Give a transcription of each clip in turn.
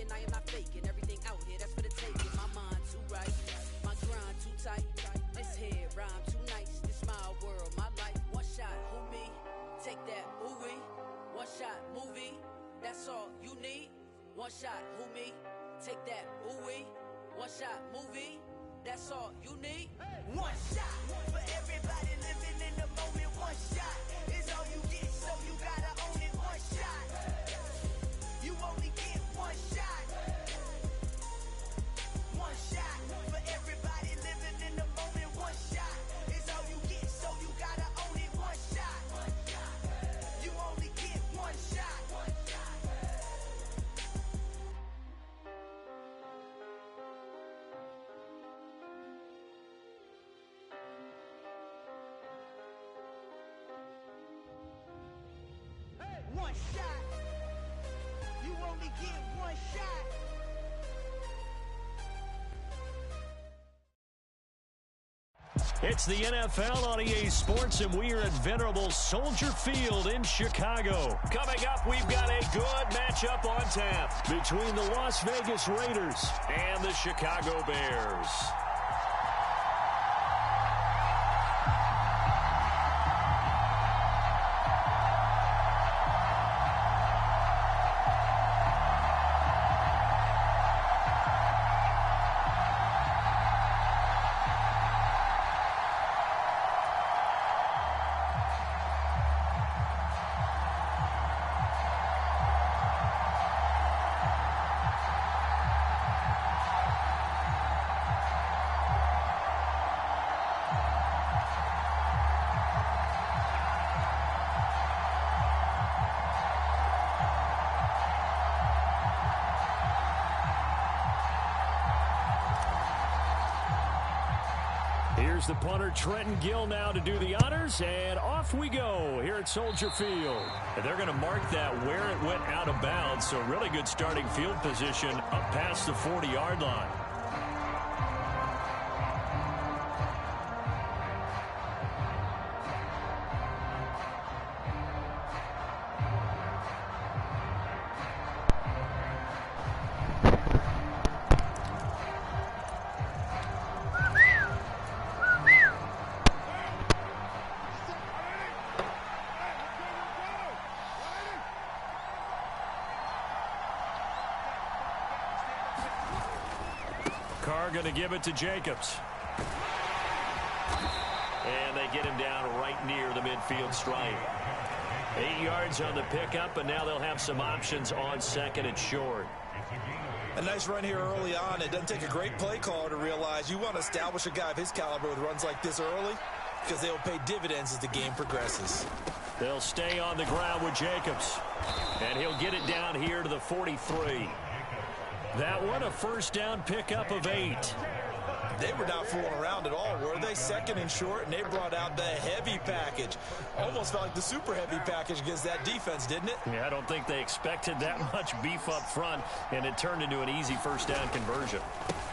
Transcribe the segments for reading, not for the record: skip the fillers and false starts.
hating, I am not faking. Everything out here, that's for the taking. My mind too right, my grind too tight. This head rhyme too nice. This my world, my life. One shot, who me? Take that, ooh-wee. One shot, movie. That's all you need. One shot, who me? Take that, ooh-wee. One shot, movie. That's all you need. One shot for everybody living in the moment. One shot is all you get, so you gotta own it. One shot. You only get one shot. One shot for everybody living in the moment. One shot is all you get, so you gotta own it. One shot. You only get one shot. One shot. You only get one shot. It's the NFL on EA Sports, and we are at venerable Soldier Field in Chicago. Coming up, we've got a good matchup on tap between the Las Vegas Raiders and the Chicago Bears. Here's the punter, Trenton Gill, now to do the honors, and off we go here at Soldier Field. And they're going to mark that where it went out of bounds, so really good starting field position up past the 40-yard line. Carr going to give it to Jacobs. And they get him down right near the midfield stripe. 8 yards on the pickup, and now they'll have some options on second and short. A nice run here early on. It doesn't take a great play caller to realize you want to establish a guy of his caliber with runs like this early, because they'll pay dividends as the game progresses. They'll stay on the ground with Jacobs. And he'll get it down here to the 43. That one, a first down pickup of 8. They were not fooling around at all, were they? Second and short, and they brought out the heavy package. Almost felt like the super heavy package against that defense, didn't it? Yeah, I don't think they expected that much beef up front, and it turned into an easy first down conversion.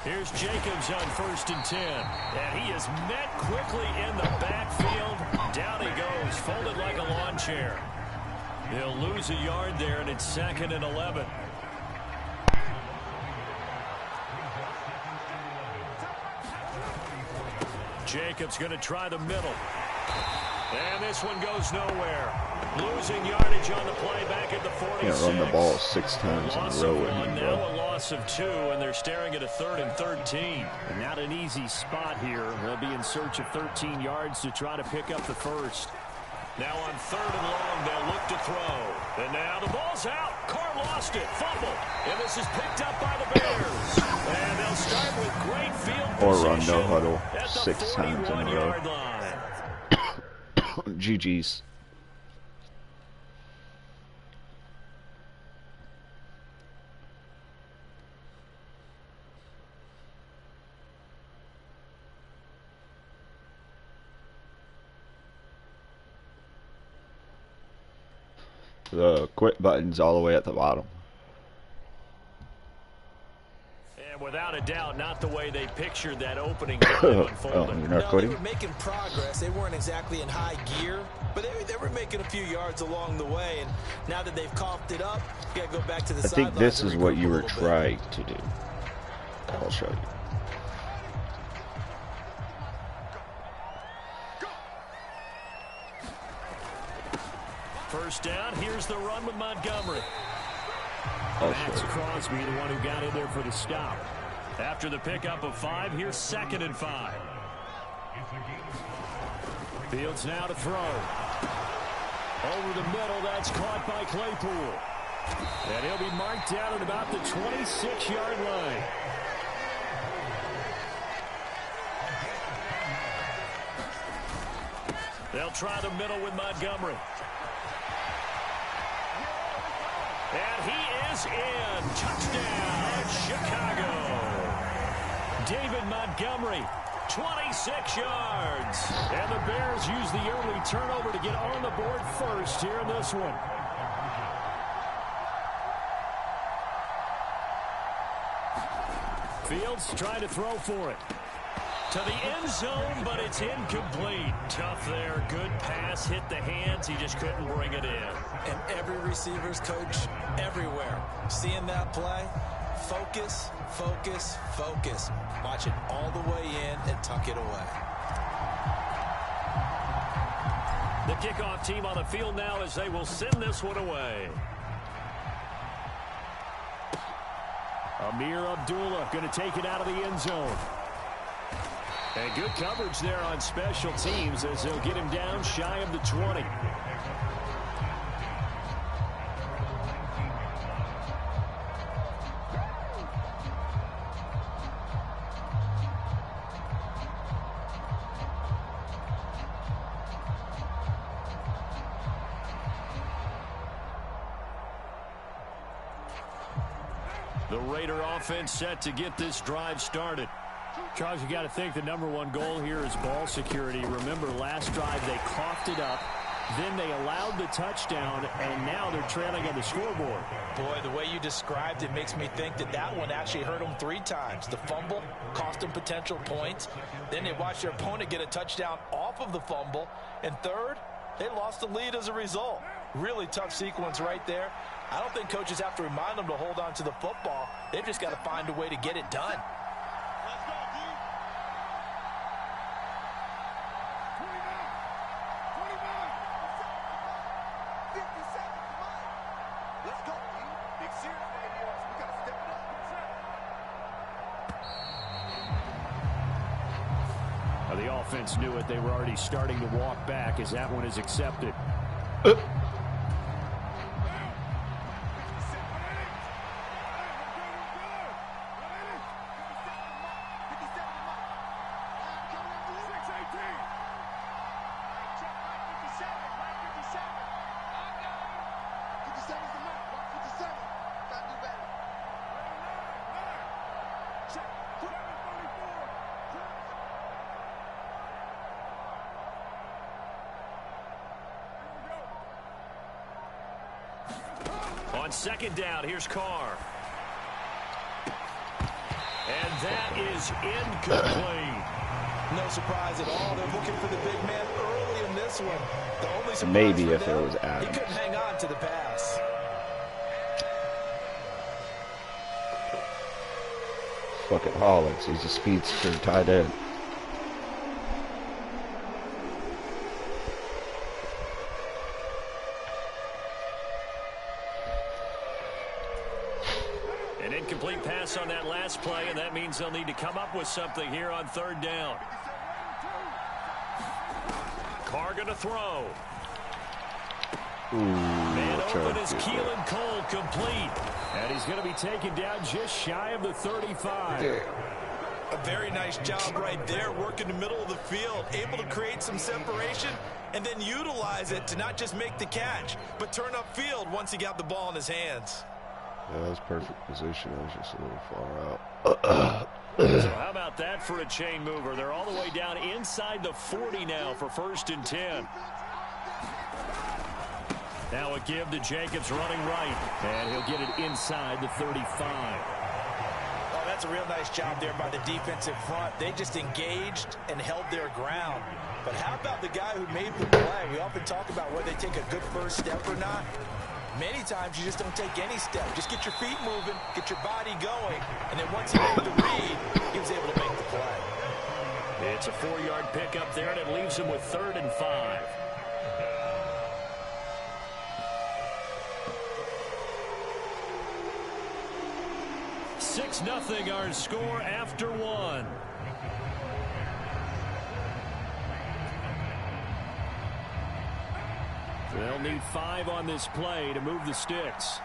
Here's Jacobs on 1st and 10. And he is met quickly in the backfield. Down he goes, folded like a lawn chair. They'll lose a yard there, and it's 2nd and 11. Jacobs going to try the middle. And this one goes nowhere. Losing yardage on the play back at the 46. Can't run the ball 6 times in a row with him, now bro. a loss of 2, and they're staring at a 3rd and 13. And not an easy spot here. They'll be in search of 13 yards to try to pick up the first. Now on 3rd and long, they'll look to throw. And now the ball's out. Carr lost it. Fumble. And this is picked up by the Bears. And they'll start with great field Or position run no huddle at the 6 times in a row. 41-yard line. GG's. The quit button's all the way at the bottom. And without a doubt, not the way they pictured that opening drive unfolding. You're not No, quitting? they were making progress. They weren't exactly in high gear, but they were making a few yards along the way. And now that they've coughed it up, you got to go back to the I think this is what you were regroup a little bit. trying to do. I'll show you. First down, here's the run with Montgomery. I'll Max show you. Crosby, the one who got in there for the stop. After the pickup of 5, here's 2nd and 5. Fields now to throw. Over the middle, that's caught by Claypool. And he'll be marked down at about the 26-yard line. They'll try the middle with Montgomery. And he is in. Touchdown, Chicago. David Montgomery, 26 yards. And the Bears use the early turnover to get on the board first here in this one. Fields trying to throw for it. To the end zone, but it's incomplete. Tough there. Good pass. Hit the hands. He just couldn't bring it in. And every receiver's coach everywhere. Seeing that play, focus, focus, focus. Watch it all the way in and tuck it away. The kickoff team on the field now as they will send this one away. Amir Abdullah going to take it out of the end zone. And good coverage there on special teams as they'll get him down shy of the 20. The Raider offense set to get this drive started. Charles, you got to think the #1 goal here is ball security. Remember, last drive they coughed it up, then they allowed the touchdown, and now they're trailing on the scoreboard. Boy, the way you described it makes me think that that one actually hurt them 3 times. The fumble cost them potential points. Then they watched their opponent get a touchdown off of the fumble. And third, they lost the lead as a result. Really tough sequence right there. I don't think coaches have to remind them to hold on to the football. They've just got to find a way to get it done. The offense knew it. They were already starting to walk back as that one is accepted. On 2nd down, here's Carr. And that is incomplete. No surprise at all. They're looking for the big man early in this one. The only surprise Maybe for if them, it was Adams. he couldn't hang on to the pass. Fucking Hollins. He's a speedster tight end. An incomplete pass on that last play, and that means they'll need to come up with something here on 3rd down. Carr going to throw. Ooh, Man I'll try open to is do that. Keelan Cole, complete. And he's going to be taken down just shy of the 35. Yeah. A very nice job right there, working the middle of the field, able to create some separation, and then utilize it to not just make the catch, but turn upfield once he got the ball in his hands. Yeah, that was perfect position. I was just a little far out. So how about that for a chain mover? They're all the way down inside the 40 now for 1st and 10. Now a give to Jacobs running right, and he'll get it inside the 35. Oh, That's a real nice job there by the defensive front. They just engaged and held their ground. But how about the guy who made the play? We often talk about whether they take a good first step or not. Many times you just don't take any step. Just get your feet moving, get your body going, and then once he made the read, he was able to make the play. It's a 4-yard pickup there, and it leaves him with 3rd and 5. Nothing our score after 1. They'll need 5 on this play to move the sticks.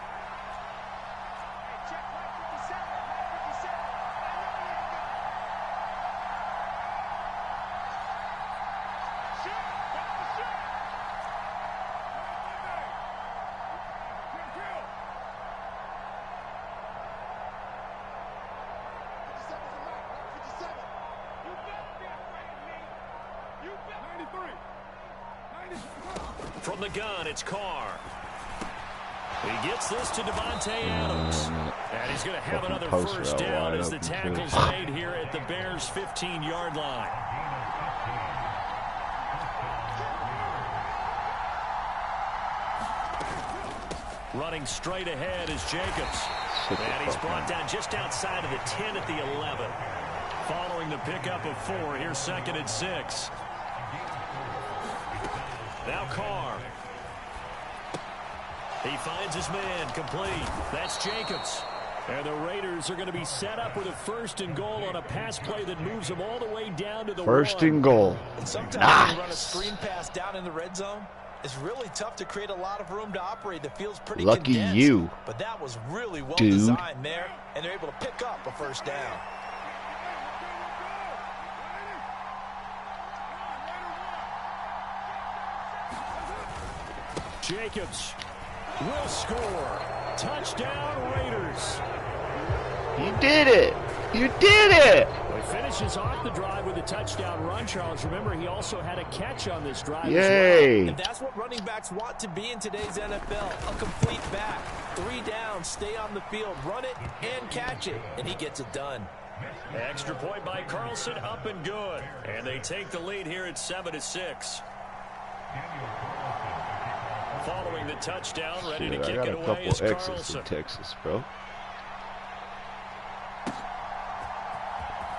From the gun, it's Carr. He gets this to Devontae Adams. And he's going to have another first down as the tackle's made here at the Bears' 15-yard line. Running straight ahead is Jacobs. And he's brought down just outside of the 10 at the 11. Following the pickup of 4, here's 2nd and 6. Now Carr. He finds his man, complete. That's Jacobs. And the Raiders are going to be set up with a 1st and goal on a pass play that moves them all the way down to the 1st and goal. And sometimes when you run a screen pass down in the red zone, it's really tough to create a lot of room to operate. The field's pretty lucky condensed, you. But that was really well designed there, and they're able to pick up a 1st down. Jacobs will score. Touchdown, Raiders. You did it. You did it. Well, he finishes off the drive with a touchdown run, Charles. Remember, he also had a catch on this drive Yay. as well. And that's what running backs want to be in today's NFL, a complete back. 3 downs, stay on the field, run it, and catch it. And he gets it done. Extra point by Carlson, up and good. And they take the lead here at 7-6. Following the touchdown, ready to kick it away is Carlson. In Texas, bro.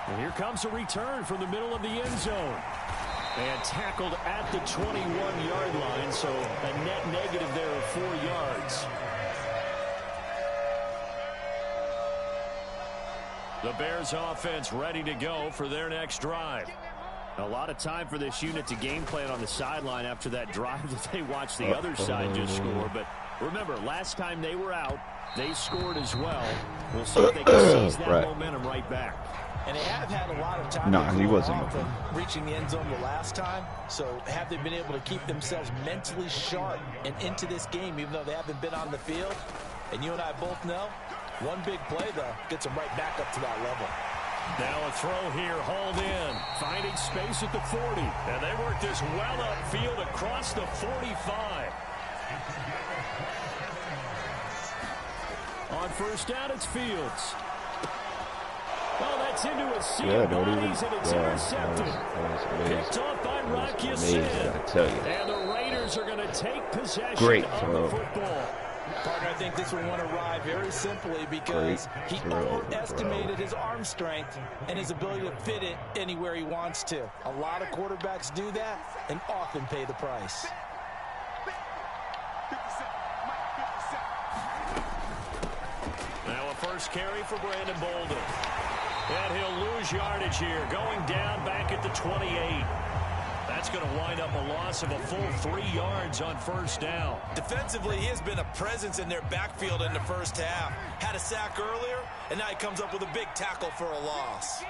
And here comes a return from the middle of the end zone. And tackled at the 21-yard line, so a net negative there of 4 yards. The Bears offense ready to go for their next drive. A lot of time for this unit to game plan on the sideline after that drive that they watched the other side just score. But remember, last time they were out, they scored as well. We'll see if they can seize that momentum right back. And they have had a lot of time he wasn't from reaching the end zone the last time. So have they been able to keep themselves mentally sharp and into this game, even though they haven't been on the field? And you and I both know, one big play, though, gets them right back up to that level. Now a throw here, hauled in, finding space at the 40. And they work this well upfield across the 45. On 1st down, it's Fields. Oh, that's into a sea of bodies, and it's intercepted. Picked off by Rocky Sin. And the Raiders are going to take possession of the football. Partner, I think this one won arrive very simply because he overestimated his arm strength and his ability to fit it anywhere he wants to. A lot of quarterbacks do that and often pay the price. Now a first carry for Brandon Bolden. And he'll lose yardage here, going down back at the 28. That's going to wind up a loss of a full 3 yards on 1st down. Defensively, he has been a presence in their backfield in the 1st half. Had a sack earlier, and now he comes up with a big tackle for a loss.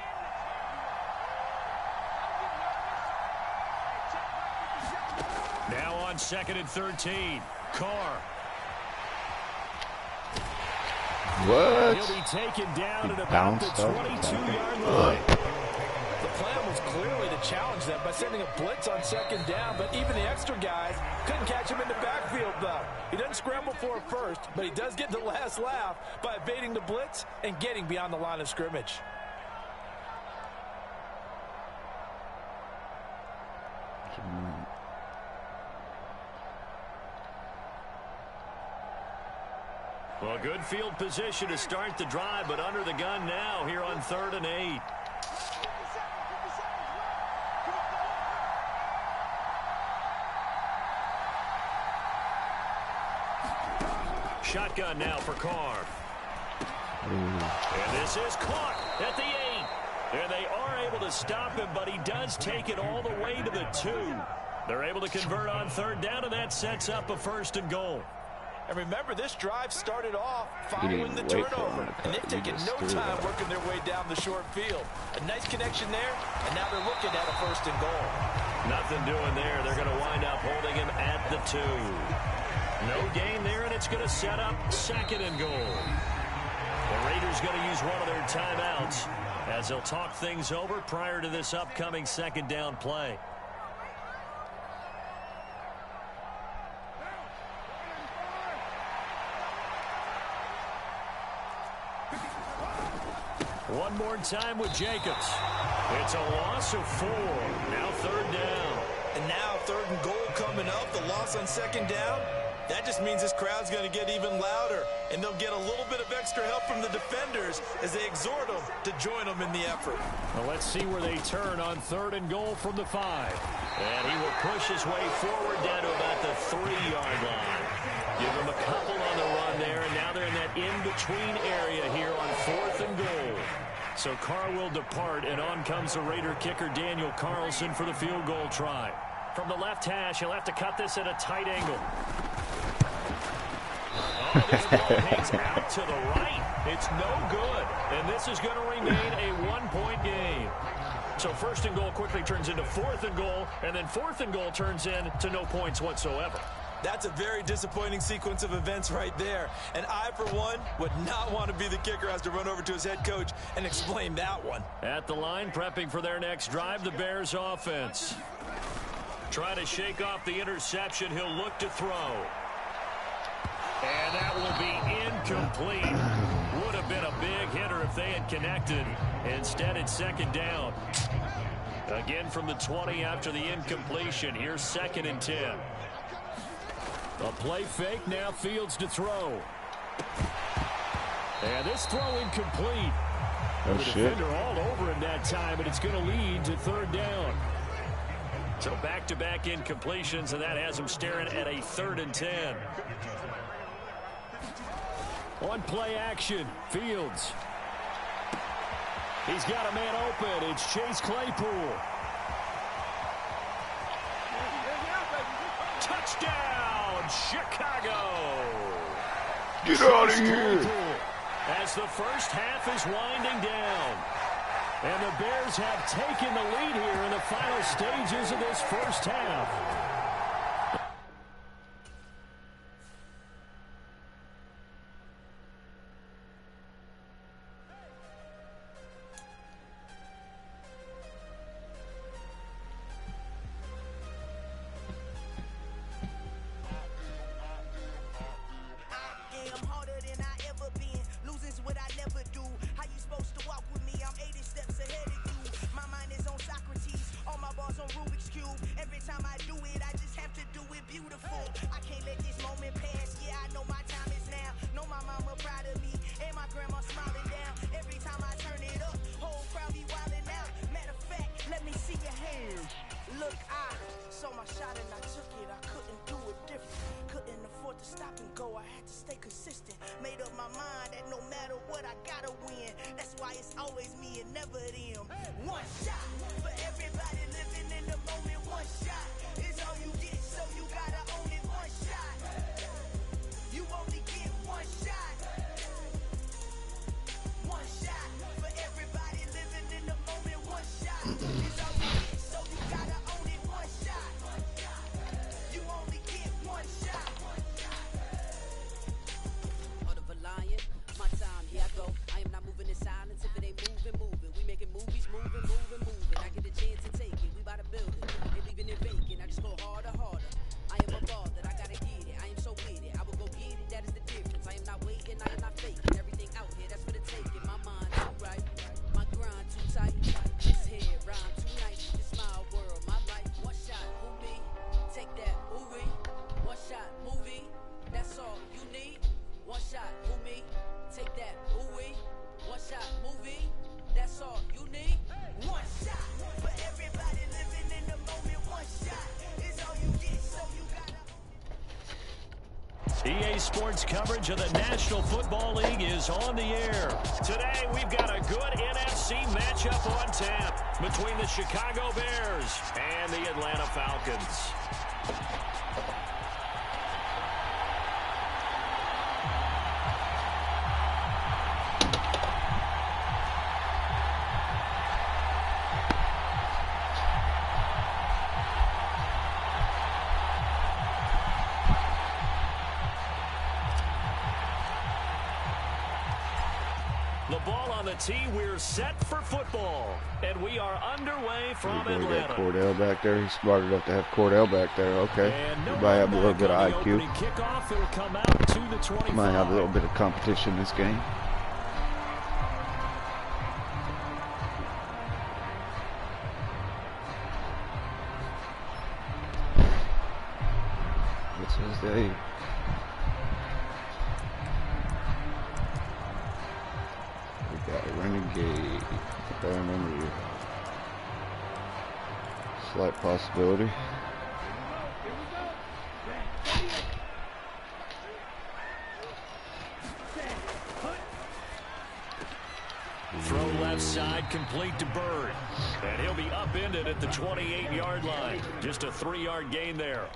Now on 2nd and 13, Carr. What? He'll be taken down at about the 22-yard line. The plan was clearly to challenge them by sending a blitz on 2nd down, but even the extra guys couldn't catch him in the backfield, though. He doesn't won't scramble for a first, but he does get the last laugh by evading the blitz and getting beyond the line of scrimmage. Well, good field position to start the drive, but under the gun now here on 3rd and 8. Shotgun now for Carr. And this is caught at the 8. And they are able to stop him, but he does take it all the way to the 2. They're able to convert on 3rd down, and that sets up a 1st and goal. And remember, this drive started off following the turnover, and they've taken no time working their way down the short field. A nice connection there, and now they're looking at a 1st and goal. Nothing doing there. They're going to wind up holding him at the 2. No gain there, and it's going to set up 2nd and goal. The Raiders going to use one of their timeouts as they'll talk things over prior to this upcoming 2nd down play. One more time with Jacobs. It's a loss of 4. Now 3rd down. And now 3rd and goal coming up. The loss on 2nd down. That just means this crowd's going to get even louder. And they'll get a little bit of extra help from the defenders as they exhort them to join them in the effort. Well, let's see where they turn on 3rd and goal from the 5. And he will push his way forward down to about the 3-yard line. Give him a couple on the run there, and now they're in that in-between area here on 4th and goal. So Carr will depart, and on comes the Raider kicker Daniel Carlson for the field goal try. From the left hash, he'll have to cut this at a tight angle. Oh, this ball hangs out to the right. It's no good, and this is going to remain a 1-point game. So 1st and goal quickly turns into 4th and goal, and then 4th and goal turns into no points whatsoever. That's a very disappointing sequence of events right there. And I, for one, would not want to be the kicker who has to run over to his head coach and explain that one. At the line, prepping for their next drive, the Bears offense. Trying to shake off the interception. He'll look to throw. And that will be incomplete. Would have been a big hitter if they had connected. Instead, it's 2nd down. Again from the 20 after the incompletion. Here's 2nd and 10. A play fake, now Fields to throw. And this throw incomplete. The defender all over him that time, and it's going to lead to 3rd down. So back-to-back incompletions, and that has him staring at a 3rd and 10. On play action, Fields. He's got a man open. It's Chase Claypool. Touchdown, Chicago. Get out of here. As the first half is winding down. And the Bears have taken the lead here in the final stages of this first half. EA Sports coverage of the National Football League is on the air. Today, we've got a good NFC matchup on tap between the Chicago Bears and the Atlanta Falcons. The ball on the tee. We're set for football. And we are underway from Atlanta. We got Cordell back there. He's smart enough to have Cordell back there. Okay. He might have a little bit of IQ. Kickoff, it'll come out to the 25. Might have a little bit of competition in this game. What's his name? We got a Renegade. If I remember. Slight possibility. Throw left side, complete to Bird. And he'll be upended at the 28-yard line. Just a 3-yard gain there.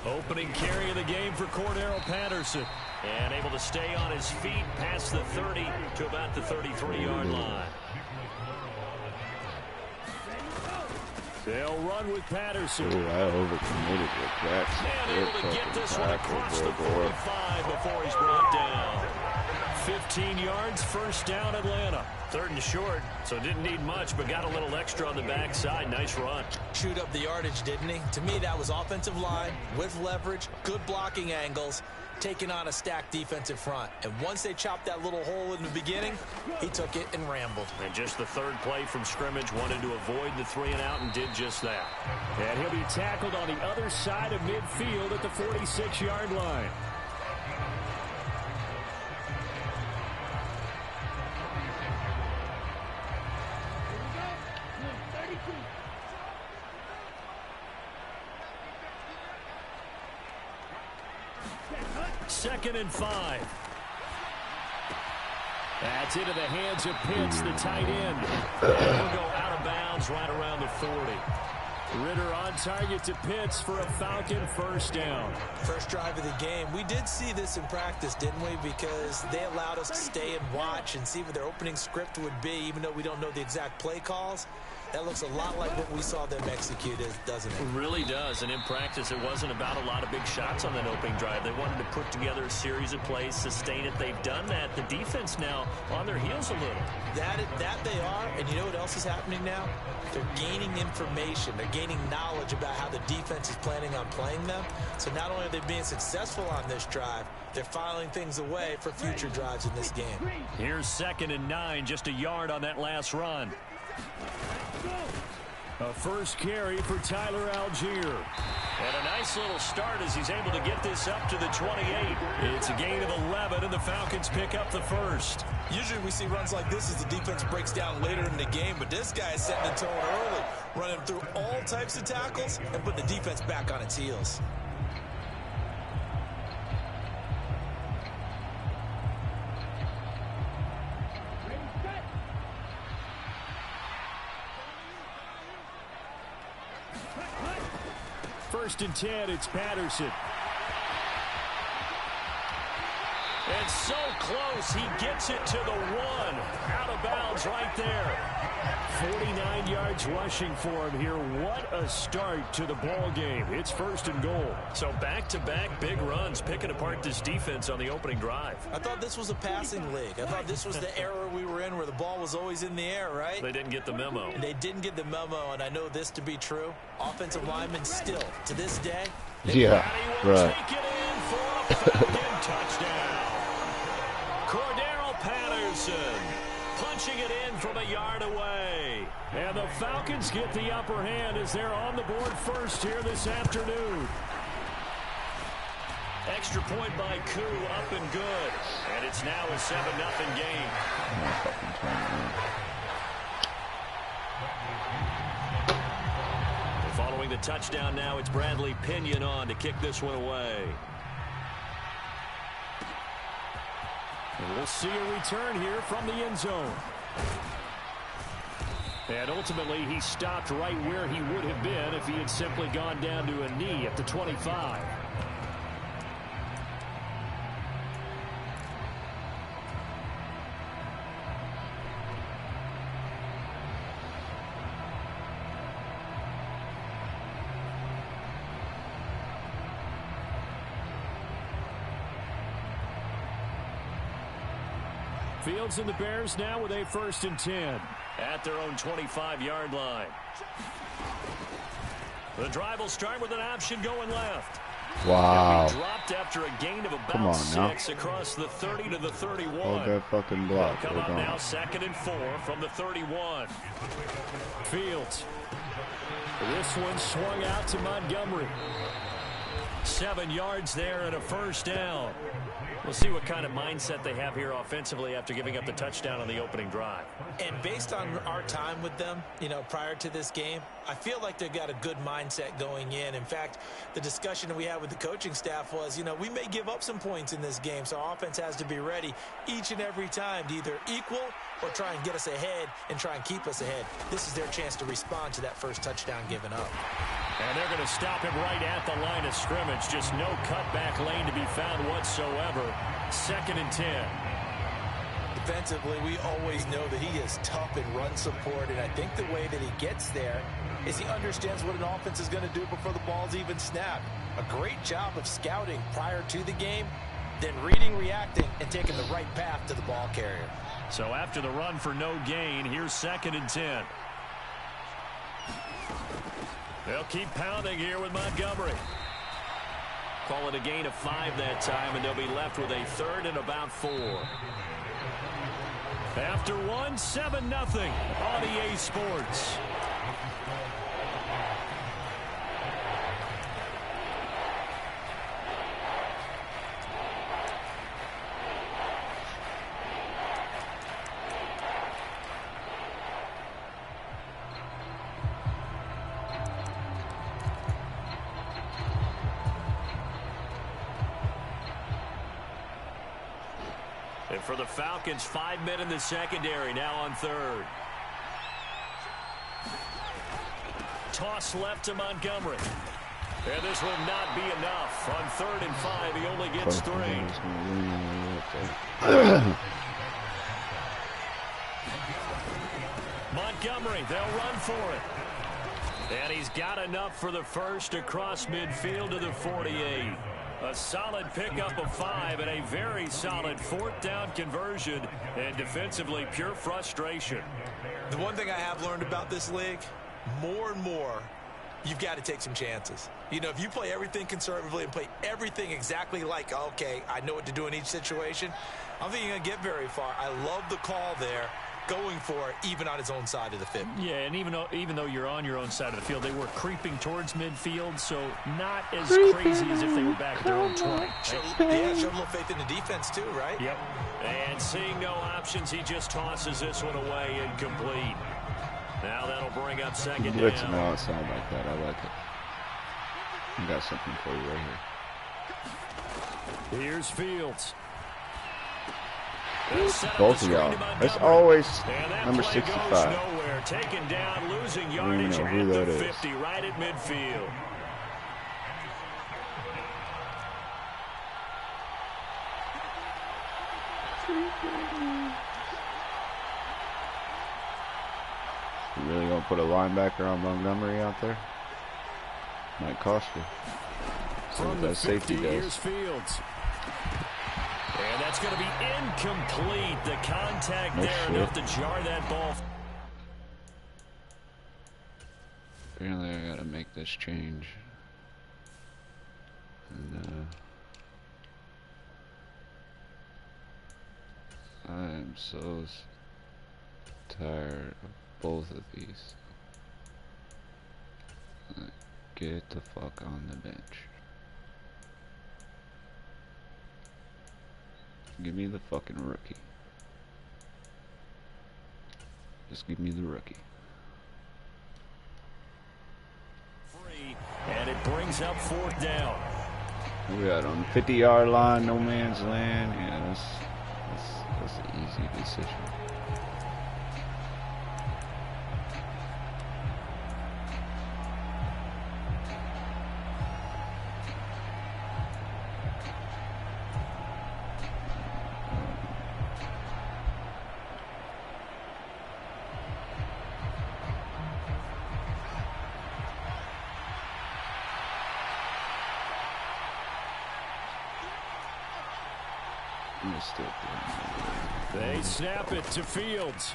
Opening carry of the game for Cordero Patterson. And able to stay on his feet past the 30 to about the 33-yard line. They'll run with Patterson. Ooh, I overcommitted with that. And able to get this one across the 45 before he's brought down. 15 yards, first down Atlanta. 3rd and short, so didn't need much, but got a little extra on the backside. Nice run. Chewed up the yardage, didn't he? To me, that was offensive line with leverage, good blocking angles, taking on a stacked defensive front. And once they chopped that little hole in the beginning, he took it and rambled. And just the 3rd play from scrimmage, wanted to avoid the 3-and-out and did just that. And he'll be tackled on the other side of midfield at the 46-yard line. Second and 5. That's into the hands of Pitts, the tight end. And he'll go out of bounds right around the 40. Ritter on target to Pitts for a Falcon first down. First drive of the game. We did see this in practice, didn't we? Because they allowed us to stay and watch and see what their opening script would be, even though we don't know the exact play calls. That looks a lot like what we saw them execute, doesn't it? It really does. And in practice, it wasn't about a lot of big shots on that opening drive. They wanted to put together a series of plays, sustain it. They've done that. The defense now on their heels a little. That they are. And you know what else is happening now? They're gaining information. They're gaining knowledge about how the defense is planning on playing them. So not only are they being successful on this drive, they're filing things away for future drives in this game. Here's 2nd and 9, just a yard on that last run. A first carry for Tyler Algier. And a nice little start as he's able to get this up to the 28. It's a gain of 11, and the Falcons pick up the first. Usually we see runs like this as the defense breaks down later in the game, but this guy is setting the tone early, running through all types of tackles and putting the defense back on its heels. First and 10, it's Patterson. And so close, he gets it to the 1. Out of bounds right there. 49 yards rushing for him here. What a start to the ball game. It's 1st and goal. So back-to-back big runs, picking apart this defense on the opening drive. I thought this was a passing league. I thought this was the era we were in where the ball was always in the air, right? They didn't get the memo. And they didn't get the memo, and I know this to be true. Offensive linemen still, to this day. Yeah, right. Take it in for a Falcon touchdown. Cordero Patterson punching it in from a yard away. And the Falcons get the upper hand as they're on the board first here this afternoon. Extra point by Koo, up and good. And it's now a 7-0 game. The Following the touchdown now, it's Bradley Pinion on to kick this one away. And we'll see a return here from the end zone. And ultimately, he stopped right where he would have been if he had simply gone down to a knee at the 25. Fields and the Bears now with a 1st and 10 at their own 25-yard line. The drive will start with an option going left. Wow. He'll be dropped after a gain of about 6 across the 30 to the 31. Hold that fucking block. They'll come up now 2nd and 4 from the 31. Fields. This one swung out to Montgomery. 7 yards there and a 1st down. We'll see what kind of mindset they have here offensively after giving up the touchdown on the opening drive. And based on our time with them, prior to this game, I feel like they've got a good mindset going in. In fact, the discussion that we had with the coaching staff was, we may give up some points in this game, so our offense has to be ready each and every time to either equal or try and get us ahead and try and keep us ahead. This is their chance to respond to that first touchdown given up. And they're going to stop him right at the line of scrimmage. Just no cutback lane to be found whatsoever. 2nd and 10. Defensively, we always know that he is tough in run support, and I think the way that he gets there is he understands what an offense is going to do before the ball's even snapped. A great job of scouting prior to the game, then reading, reacting, and taking the right path to the ball carrier. So after the run for no gain, here's 2nd and 10. They'll keep pounding here with Montgomery. Call it a gain of 5 that time, and they'll be left with a 3rd and about 4. After 1, 7-0 on EA Sports. And for the Falcons, 5 men in the secondary, now on 3rd. Toss left to Montgomery. And this will not be enough. On 3rd and 5, he only gets 3. Montgomery, they'll run for it. And he's got enough for the first across midfield to the 48. A solid pickup of 5 and a very solid 4th down conversion, and defensively pure frustration. The one thing I have learned about this league, more and more, you've got to take some chances. If you play everything conservatively and play everything exactly like, okay, I know what to do in each situation, I don't think you're going to get very far. I love the call there, going for it, even on his own side of the field. Yeah, and even though you're on your own side of the field, they were creeping towards midfield, so not as crazy as if they were back at their own 20. Showed a little faith in the defense too, right? Yep. And seeing no options, he just tosses this one away incomplete. Now that'll bring up 2nd down. Blitzing outside like that, I like it. I got something for you right here. Here's Fields. Both of y'all. That's always number 65. Nowhere. Taken down, losing yardage at the 50, right at midfield. You really gonna put a linebacker on Montgomery out there? Might cost you. See what that safety does. Fields. And that's going to be incomplete. The contact there enough to jar that ball. Apparently I gotta make this change. And I am so tired of both of these. Get the fuck on the bench. Give me the fucking rookie. Just give me the rookie. And it brings up 4th down. We got on the 50-yard line, no man's land. Yeah, that's an easy decision. They snap it to Fields.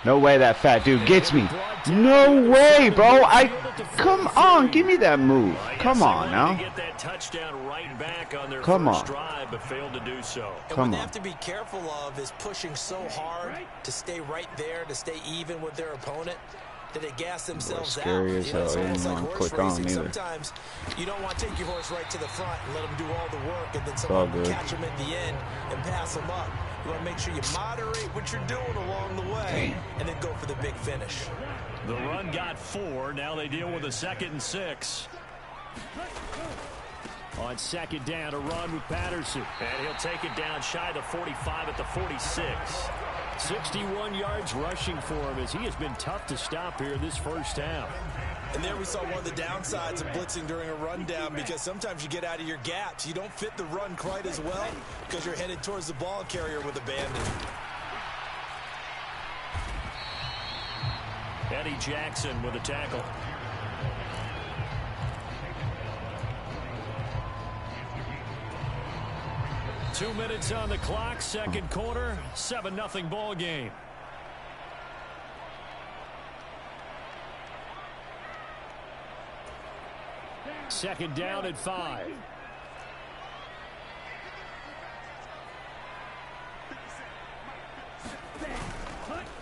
No way that fat dude gets me. No way, bro. Come on, give me that move. Come on now. Get that touchdown right back on their first drive, but failed to do so. And what they have to be careful of is pushing so hard to stay right there, to stay even with their opponent, that they gas themselves out. Scary as hell. It's almost like click horse on racing. either. Sometimes you don't want to take your horse right to the front and let them do all the work, and then someone will catch them at the end and pass them up. You want to make sure you moderate what you're doing along the way, and then go for the big finish. The run got 4. Now they deal with a 2nd and 6. On 2nd down, a run with Patterson. And he'll take it down shy of the 45 at the 46. 61 yards rushing for him as he has been tough to stop here this first half. And there we saw one of the downsides of blitzing during a rundown, because sometimes you get out of your gaps. You don't fit the run quite as well because you're headed towards the ball carrier with abandon. Eddie Jackson with a tackle. Two minutes on the clock, 2nd quarter, 7-0 ball game. Second down at 5.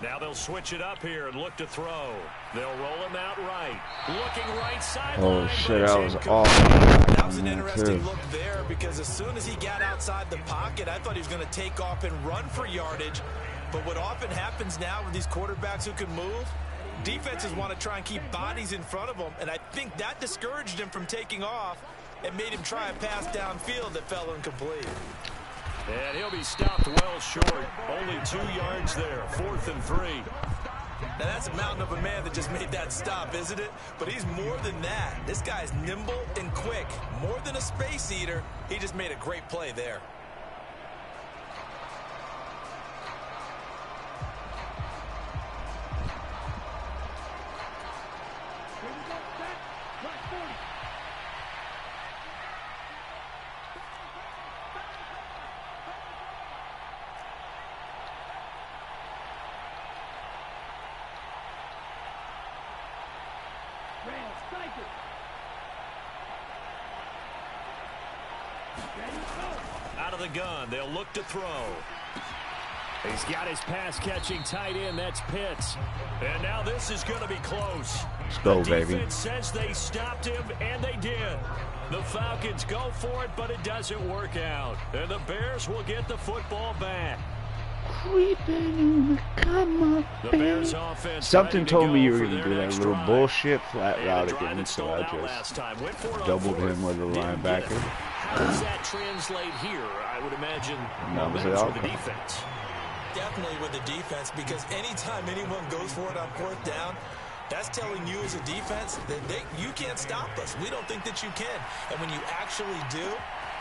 Now they'll switch it up here and look to throw. They'll roll him out right. Looking right sideline. Oh, shit, that was awesome. That was an interesting look there, because as soon as he got outside the pocket, I thought he was going to take off and run for yardage. But what often happens now with these quarterbacks who can move, defenses want to try and keep bodies in front of them, and I think that discouraged him from taking off and made him try a pass downfield that fell incomplete. And he'll be stopped well short. Only 2 yards there. 4th and 3. Now that's a mountain of a man that just made that stop, isn't it? But he's more than that. This guy's nimble and quick. More than a space eater. He just made a great play there. Out of the gun, they'll look to throw. He's got his pass-catching tight end. That's Pitts. And now this is going to be close. Let's go, the baby. Defense says they stopped him, and they did. The Falcons go for it, but it doesn't work out. And the Bears will get the football back. Creeping, come on, the Bears offense. Something told me you were going to do that little drive. bullshit flat route again, again, so I just doubled doubled him with a linebacker. How does that translate here? I would imagine with the defense. Definitely with the defense, because anytime anyone goes for it on 4th down, that's telling you as a defense that you can't stop us. We don't think that you can. And when you actually do,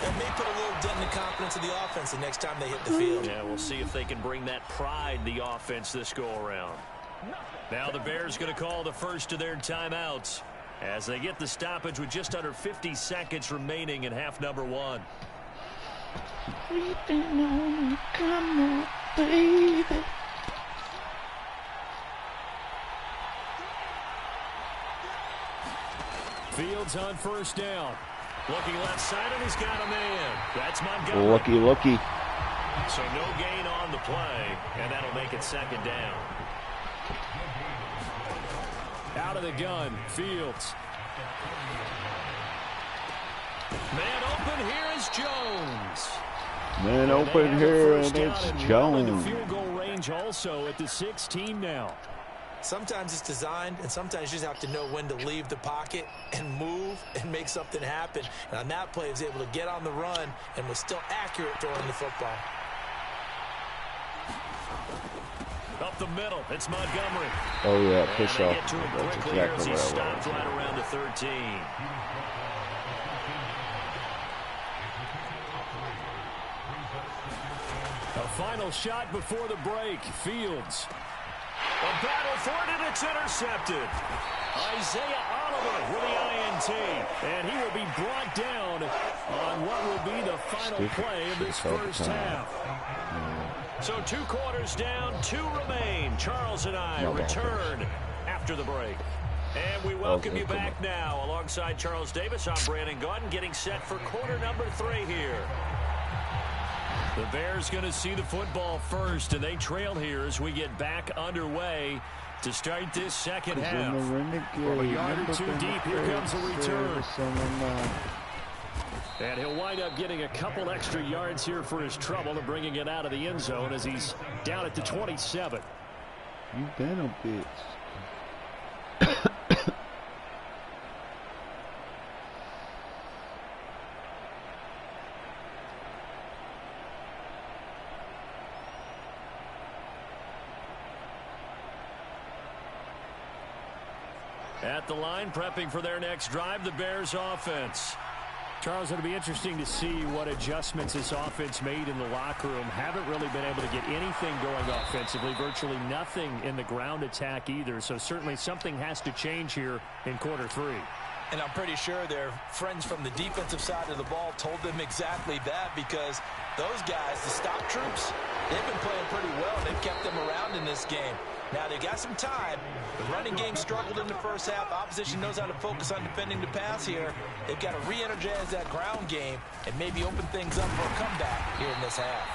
that may put a little dent in the confidence of the offense the next time they hit the field. Yeah, we'll see if they can bring that pride the offense this go-around. Now the Bears going to call the first of their timeouts as they get the stoppage with just under 50 seconds remaining in half number 1. Come on, baby. Fields on 1st down. Looking left side, and he's got a man. That's Montgomery. Lucky. So no gain on the play, and that'll make it 2nd down. Out of the gun, Fields. Man open, here is Jones. Man open here, and it's In the Jones. field goal range also at the 16 now. Sometimes it's designed, and sometimes you just have to know when to leave the pocket and move and make something happen. And on that play, he was able to get on the run and was still accurate throwing the football. Up the middle, it's Montgomery. Oh, yeah, push off. Get to him That's quickly exactly as he what I stopped wanted. right around the 13. A final shot before the break. Fields. A battle for it, and it's intercepted. Isaiah Oliver with the INT. And he will be brought down on what will be the final play of this first half. So 2 quarters down, 2 remain. Charles and I return after the break. And we welcome you back now. Alongside Charles Davis, I'm Brandon Gaudin, getting set for quarter number 3 here. The Bears going to see the football first, and they trail here as we get back underway to start this second half. From a yard or 2 deep, here comes a return. And he'll wind up getting a couple extra yards here for his trouble and bringing it out of the end zone as he's down at the 27. You been a bitch. At the line, prepping for their next drive, the Bears offense. Charles, it'll be interesting to see what adjustments this offense made in the locker room. Haven't really been able to get anything going offensively, virtually nothing in the ground attack either. So certainly something has to change here in quarter 3. And I'm pretty sure their friends from the defensive side of the ball told them exactly that, because those guys, the stop troops, they've been playing pretty well. They've kept them around in this game. Now, they got some time. The running game struggled in the first half. Opposition knows how to focus on defending the pass here. They've got to re-energize that ground game and maybe open things up for a comeback here in this half.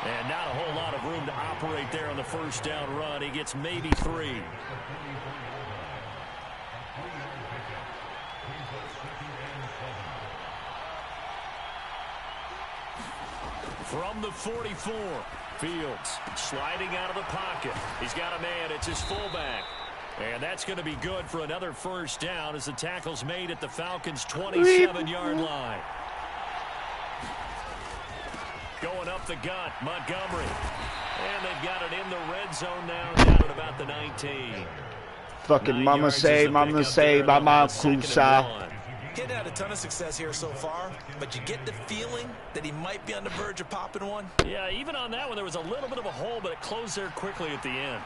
And not a whole lot of room to operate there on the first down run. He gets maybe 3. From the 44, Fields sliding out of the pocket. He's got a man. It's his fullback. And that's going to be good for another first down as the tackle's made at the Falcons' 27-yard line. Going up the gut, Montgomery. And they've got it in the red zone now, down at about the 19. Fucking mama say, mama kusa. He's had a ton of success here so far, but you get the feeling that he might be on the verge of popping one. Yeah, even on that one, there was a little bit of a hole, but it closed there quickly at the end.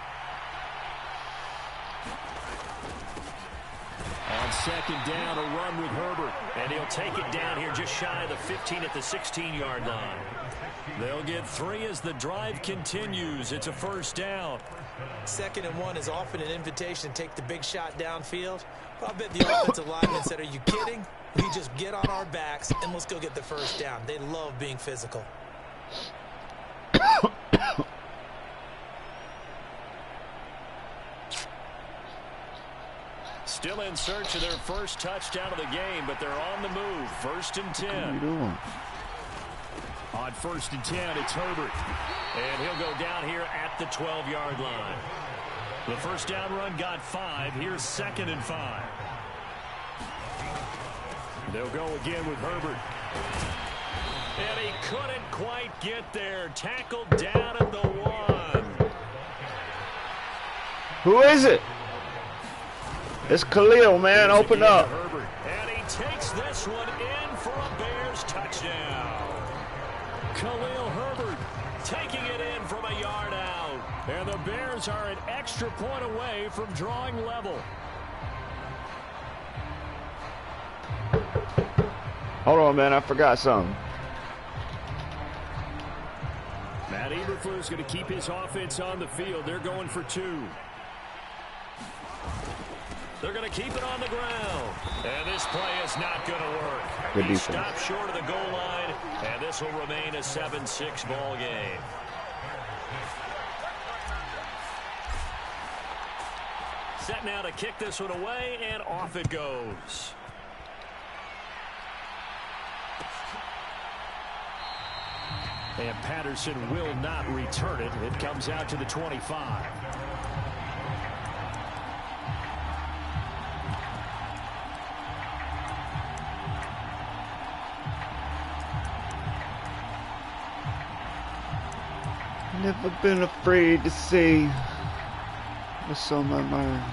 On second down, a run with Herbert, and he'll take it down here just shy of the 15 at the 16-yard line. They'll get 3 as the drive continues. It's a first down. 2nd and 1 is often an invitation to take the big shot downfield. Well, I bet the offensive lineman said, "Are you kidding? We just get on our backs and let's go get the first down." They love being physical. Still in search of their first touchdown of the game, but they're on the move. 1st and 10. What are you doing? On 1st and 10, it's Herbert. And he'll go down here at the 12-yard line. The first down run got 5. Here's 2nd and 5. They'll go again with Herbert. And he couldn't quite get there. Tackled down at the 1. Who is it? It's Khalil, man. Open up. Herbert. And he takes this one in for a Bears touchdown. Khalil Herbert taking it in from a yard out. And the Bears are an extra point away from drawing level. Hold on, man. I forgot something. Matt Eberflus going to keep his offense on the field. They're going for 2. They're going to keep it on the ground. And this play is not going to work. Good He defense. stopped short of the goal line, and this will remain a 7-6 ball game. Set now to kick this one away, and off it goes. And Patterson will not return it. It comes out to the 25. Never been afraid to say what's on my mind.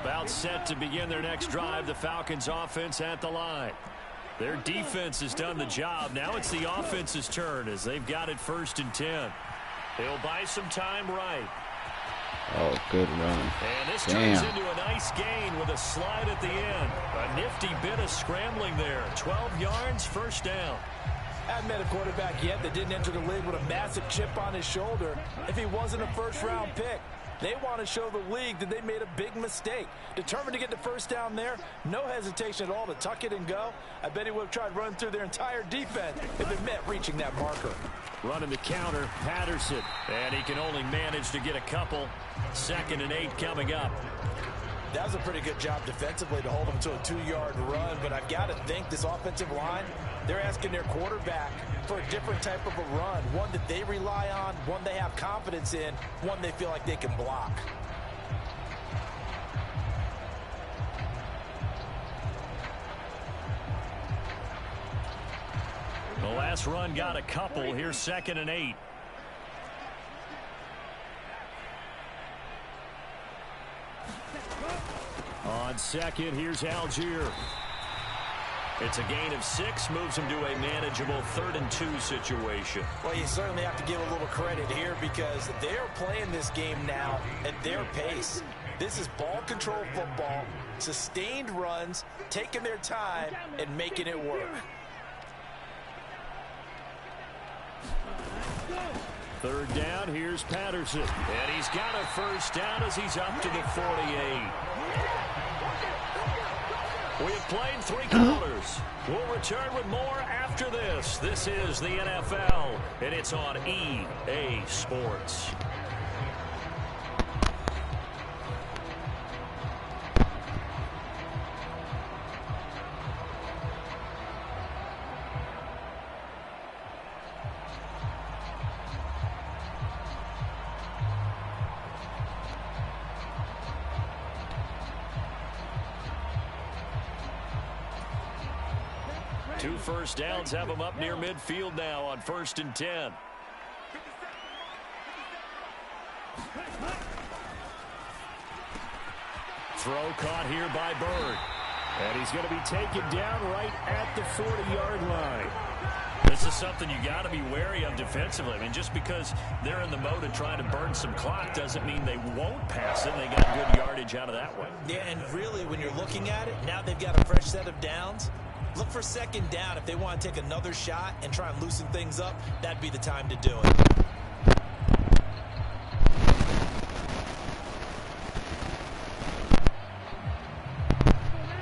About set to begin their next drive, the Falcons offense at the line. Their defense has done the job. Now it's the offense's turn as they've got it 1st and 10. They'll buy some time right. Oh, good run. And this turns into a nice gain with a slide at the end. A nifty bit of scrambling there. 12 yards, 1st down. Haven't met a quarterback yet that didn't enter the league with a massive chip on his shoulder if he wasn't a first-round pick. They want to show the league that they made a big mistake. Determined to get the 1st down there, no hesitation at all to tuck it and go. I bet he would have tried running through their entire defense if it meant reaching that marker. Running the counter, Patterson. And he can only manage to get a couple. 2nd and 8 coming up. That was a pretty good job defensively to hold him to a 2-yard run, but I've got to think this offensive line, they're asking their quarterback for a different type of a run, one that they rely on, one they have confidence in, one they feel like they can block. The last run got a couple. Here's 2nd and 8. On second, here's Algier. It's a gain of 6, moves him to a manageable 3rd and 2 situation. Well, you certainly have to give a little credit here because they're playing this game now at their pace. This is ball control football, sustained runs, taking their time and making it work. 3rd down, here's Patterson. And he's got a 1st down as he's up to the 48. We have played 3 quarters. We'll return with more after this. This is the NFL, and it's on EA Sports. Two 1st downs have them up near midfield now on 1st and 10. Throw caught here by Bird. And he's going to be taken down right at the 40-yard line. This is something you got to be wary of defensively. I mean, just because they're in the mode of trying to burn some clock doesn't mean they won't pass it. They got good yardage out of that one. Yeah, and really, when you're looking at it, now they've got a fresh set of downs. Look for 2nd down. If they want to take another shot and try and loosen things up, that'd be the time to do it.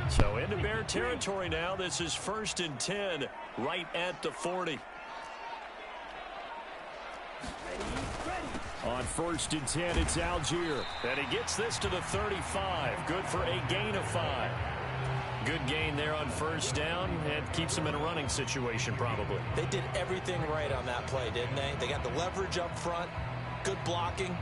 So into Bear territory now. This is 1st and 10 right at the 40. On 1st and 10, it's Algier. And he gets this to the 35. Good for a gain of 5. Good gain there on 1st down, and keeps them in a running situation probably. They did everything right on that play, didn't they? They got the leverage up front, good blocking,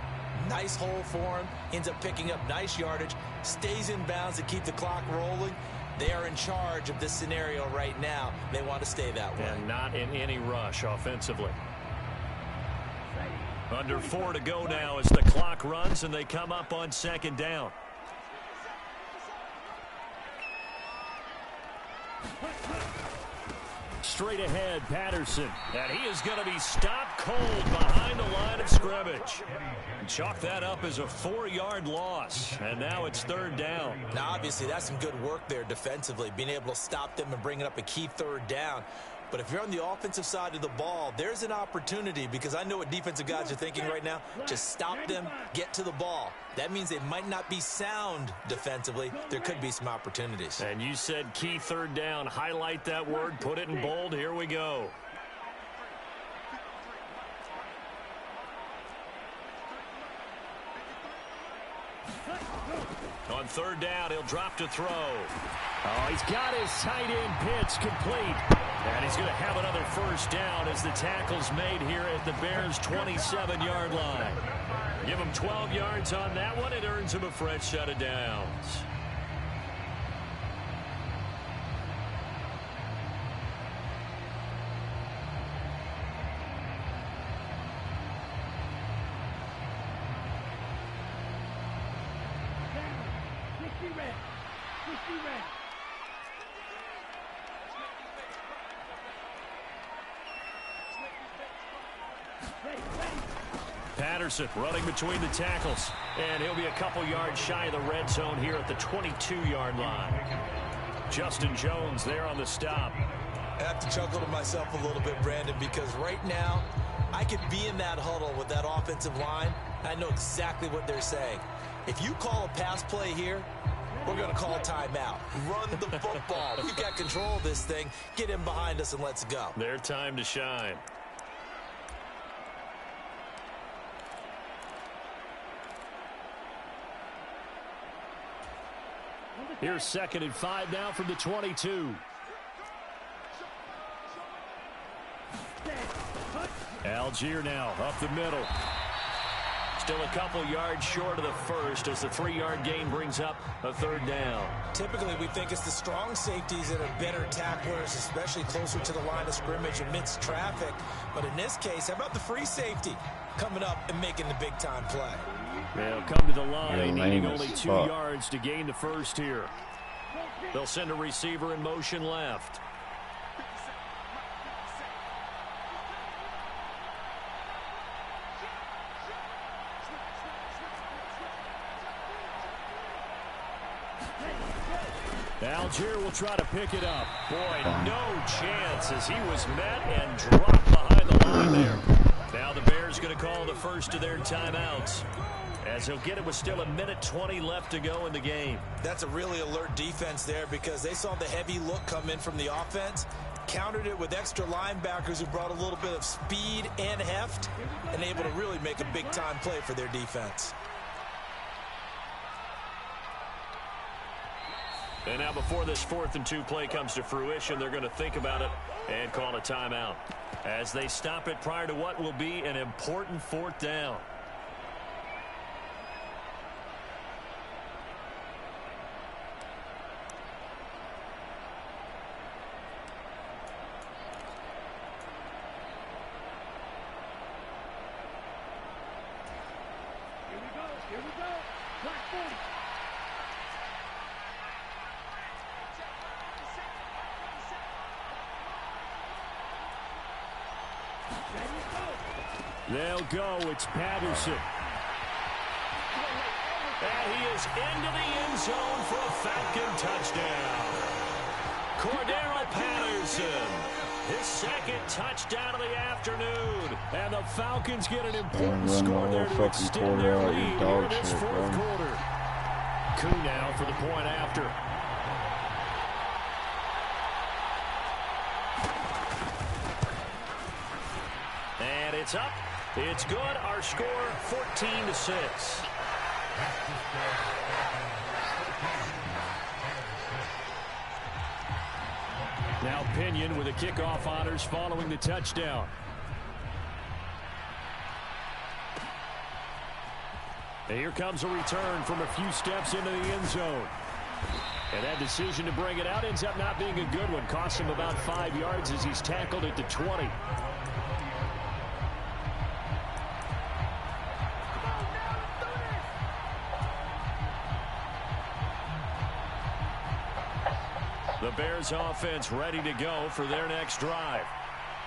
nice hole for him, ends up picking up nice yardage, stays in bounds to keep the clock rolling. They are in charge of this scenario right now. They want to stay that way. And not in any rush offensively. Under 4 to go now as the clock runs, and they come up on 2nd down. Straight ahead, Patterson. And he is going to be stopped cold behind the line of scrimmage. Chalk that up as a 4-yard loss. And now it's 3rd down. Now, obviously, that's some good work there defensively, being able to stop them and bringing up a key 3rd down. But if you're on the offensive side of the ball, there's an opportunity, because I know what defensive guys are thinking right now. Just stop them, get to the ball. That means they might not be sound defensively. There could be some opportunities. And you said key 3rd down. Highlight that word, put it in bold. Here we go. On 3rd down, he'll drop to throw. Oh, he's got his tight end pitch complete. And he's going to have another 1st down as the tackle's made here at the Bears' 27-yard line. Give him 12 yards on that one. It earns him a fresh set of downs. Patterson running between the tackles, and he'll be a couple yards shy of the red zone here at the 22-yard line. Justin Jones there on the stop. I have to chuckle to myself a little bit, Brandon, because right now I could be in that huddle with that offensive line. I know exactly what they're saying. If you call a pass play here, we're going to call a timeout. Run the football. We've got control of this thing. Get in behind us and let's go. Their time to shine. Here's 2nd and 5 now from the 22. Algier now up the middle. Still a couple yards short of the first as the 3-yard gain brings up a 3rd down. Typically, we think it's the strong safeties that are better tacklers, especially closer to the line of scrimmage amidst traffic. But in this case, how about the free safety coming up and making the big-time play? They'll come to the line, needing only 2 yards to gain the first here. They'll send a receiver in motion left. Algier will try to pick it up. Boy, no chance as he was met and dropped behind the line there. Now the Bears going to call the first of their timeouts, as he'll get it with still 1:20 left to go in the game. That's a really alert defense there because they saw the heavy look come in from the offense, countered it with extra linebackers who brought a little bit of speed and heft, and able to really make a big-time play for their defense. And now before this 4th and 2 play comes to fruition, they're going to think about it and call a timeout as they stop it prior to what will be an important 4th down. Here we go. Black 40. They'll go. It's Patterson. And he is into the end zone for a Falcon touchdown. Cordero Patterson, his 2nd touchdown of the afternoon. And the Falcons get an important score there to extend their lead here in this 4th quarter. Koo now for the point after. And it's up. It's good. Our score 14-6. Now Pinion with the kickoff honors following the touchdown. And here comes a return from a few steps into the end zone. And that decision to bring it out ends up not being a good one. Costs him about 5 yards as he's tackled at the 20. The Bears offense ready to go for their next drive.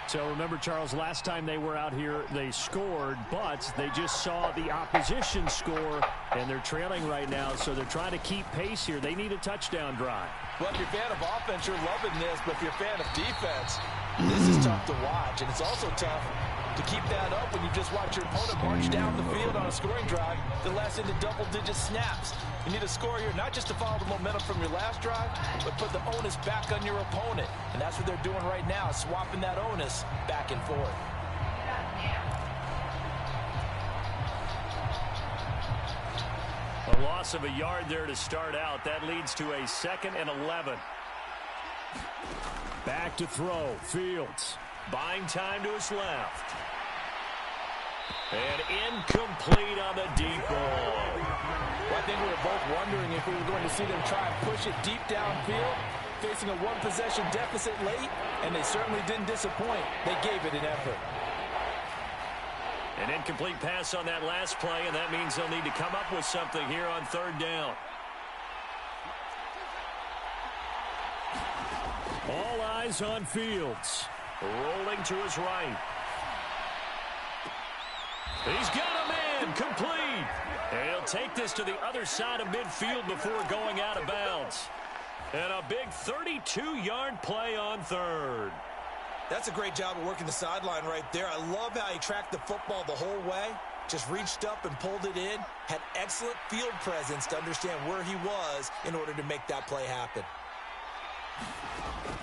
So remember, Charles, last time they were out here, they scored, but they just saw the opposition score, and they're trailing right now, so they're trying to keep pace here. They need a touchdown drive. Well, if you're a fan of offense, you're loving this, but if you're a fan of defense, this is tough to watch, and it's also tough to keep that up when you just watch your opponent march down the field on a scoring drive that lasts into double-digit snaps. You need a score here, not just to follow the momentum from your last drive, but put the onus back on your opponent. And that's what they're doing right now, swapping that onus back and forth. A loss of a yard there to start out. That leads to a 2nd and 11. Back to throw. Fields buying time to his left. And incomplete on the deep ball. Well, I think we were both wondering if we were going to see them try and push it deep downfield, facing a one-possession deficit late, and they certainly didn't disappoint. They gave it an effort. An incomplete pass on that last play, and that means they'll need to come up with something here on 3rd down. All eyes on Fields. Rolling to his right. He's got a man, complete. And he'll take this to the other side of midfield before going out of bounds. And a big 32-yard play on third. That's a great job of working the sideline right there. I love how he tracked the football the whole way. Just reached up and pulled it in. Had excellent field presence to understand where he was in order to make that play happen.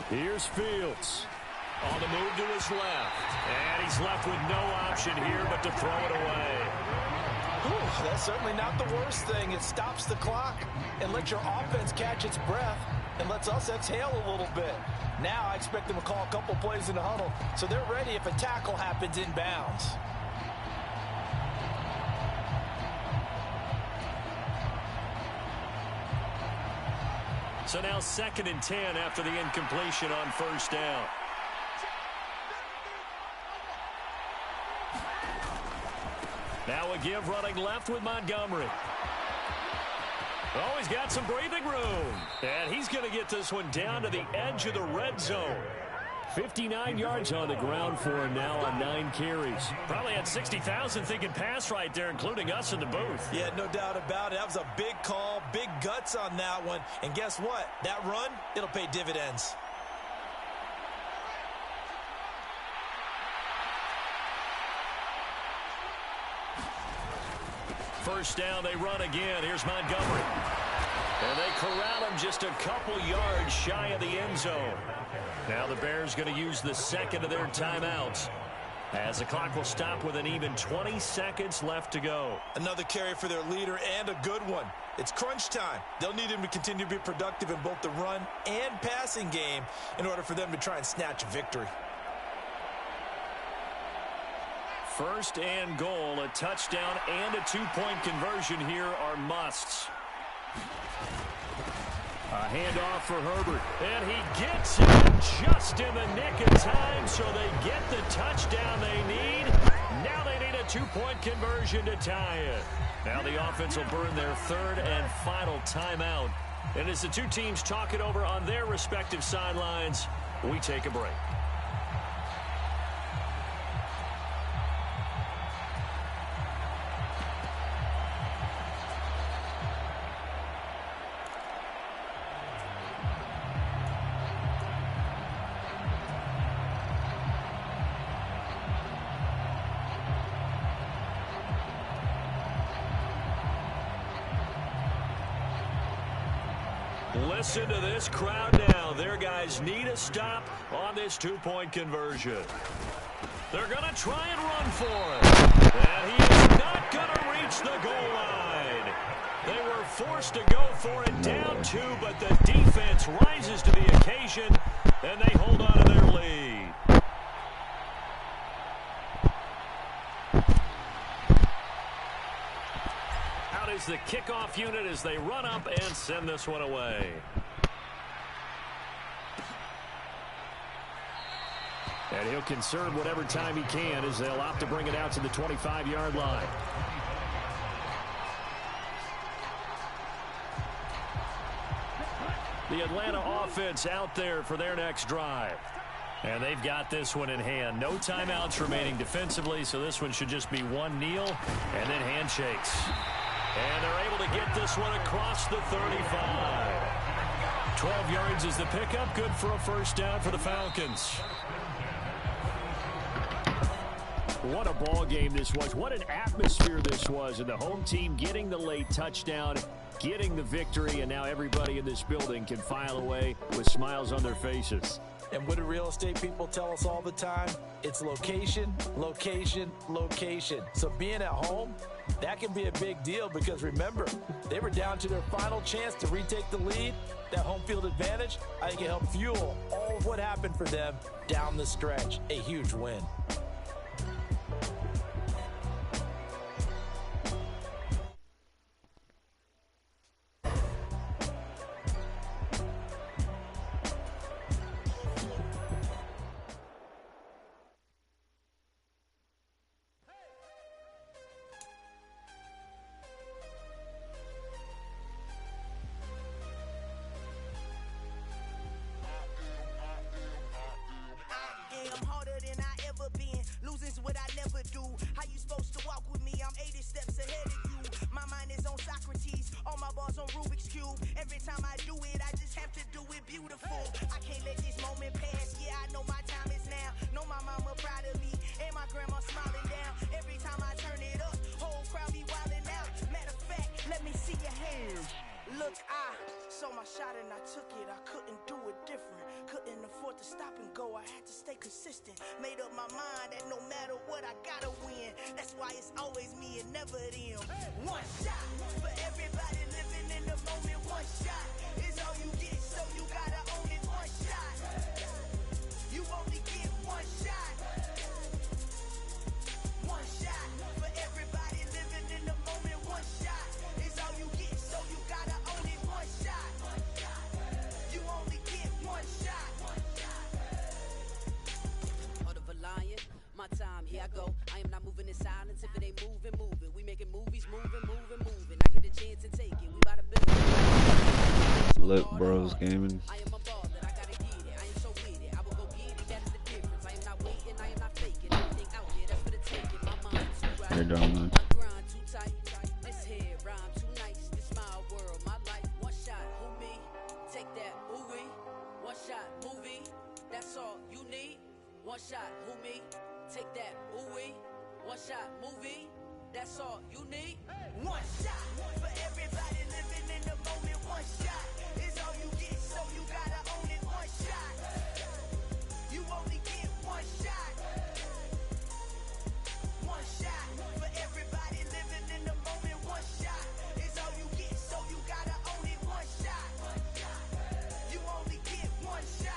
Here's Fields. On the move to his left. And he's left with no option here but to throw it away. Whew, that's certainly not the worst thing. It stops the clock and lets your offense catch its breath and lets us exhale a little bit. Now I expect them to call a couple plays in the huddle so they're ready if a tackle happens inbounds. So now 2nd and 10 after the incompletion on first down. Now a give running left with Montgomery. Oh, he's got some breathing room. And he's going to get this one down to the edge of the red zone. 59 yards on the ground for him now on 9 carries. Probably had 60,000 thinking pass right there, including us in the booth. Yeah, no doubt about it. That was a big call, big guts on that one. And guess what? That run, it'll pay dividends. First down, they run again. Here's Montgomery. And they corral him just a couple yards shy of the end zone. Now the Bears going to use the second of their timeouts, as the clock will stop with an even 20 seconds left to go. Another carry for their leader, and a good one. It's crunch time. They'll need him to continue to be productive in both the run and passing game in order for them to try and snatch a victory. First and goal, a touchdown and a 2-point conversion here are musts. A handoff for Herbert, and he gets it just in the nick of time, so they get the touchdown they need. Now they need a 2-point conversion to tie it. Now the offense will burn their 3rd and final timeout. And as the two teams talk it over on their respective sidelines, we take a break. Listen to this crowd now. Their guys need a stop on this 2-point conversion. They're going to try and run for it. And he is not going to reach the goal line. They were forced to go for it down 2, but the defense rises to the occasion, and they hold on to their lead. Out is the kickoff unit as they run up and send this one away. And he'll conserve whatever time he can as they'll opt to bring it out to the 25-yard line. The Atlanta offense out there for their next drive. And they've got this one in hand. No timeouts remaining defensively, so this one should just be one kneel and then handshakes. And they're able to get this one across the 35. 12 yards is the pickup. Good for a first down for the Falcons. What a ball game this was. What an atmosphere this was. And the home team getting the late touchdown, getting the victory, and now everybody in this building can file away with smiles on their faces. And what do real estate people tell us all the time? It's location, location, location. So being at home, that can be a big deal because remember, they were down to their final chance to retake the lead. That home field advantage, I think it helped fuel all of what happened for them down the stretch. A huge win. you. Every time I do it, I just have to do it beautiful. I can't let this moment pass. Yeah, I know my time is now. Know my mama proud of me, and my grandma smiling down. Every time I turn it up, whole crowd be wildin' out. Matter of fact, let me see your hands. Look, I saw my shot and I took it. I couldn't do it different. Couldn't afford to stop and go. I had to stay consistent. Made up my mind that no matter what, I gotta win. That's why it's always me and never them. One shot for everybody living in the moment. One shot is all you get, so you gotta own it. One shot. You only get one shot. One shot for everybody living in the moment. One shot is all you get, so you gotta own it. One shot. You only get one shot. Heart of a lion, my time, here I go. I am not moving in silence. If it ain't moving, move it. We making movies, moving. I get a chance to take it. We about to build it. Look, bros, gaming. I am a baller, I gotta get it. I am so with it. I will go get it. That is the difference. I am not waiting, I am not faking. Everything out here, that's for the taking. My mind too right. You're done, man. My grind too tight. This head rhyme too nice. This my world, my life. One shot, who me? Take that, ooh-wee. One shot, movie. That's all you need. One shot, who me? Take that, ooh-wee. One shot, movie. That's all you need. One shot for everybody living in the moment. One shot is all you get, so you gotta own it. One shot. You only get one shot. One shot for everybody living in the moment. One shot is all you get, so you gotta own it. One shot. You only get one shot.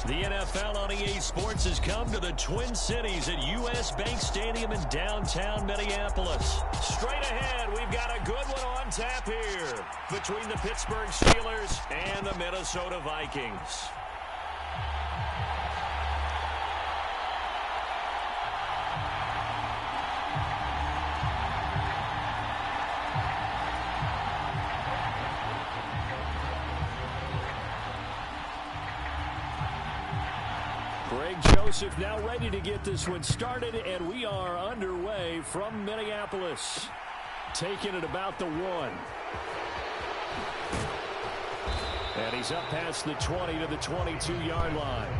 The NFL on EA Sports has come to the Twin Cities at U.S. Bank Stadium in downtown Minneapolis. Straight ahead, we've got a good one on tap here between the Pittsburgh Steelers and the Minnesota Vikings. Joseph now ready to get this one started, and we are underway from Minneapolis. Taking it about the 1. And he's up past the 20 to the 22-yard line.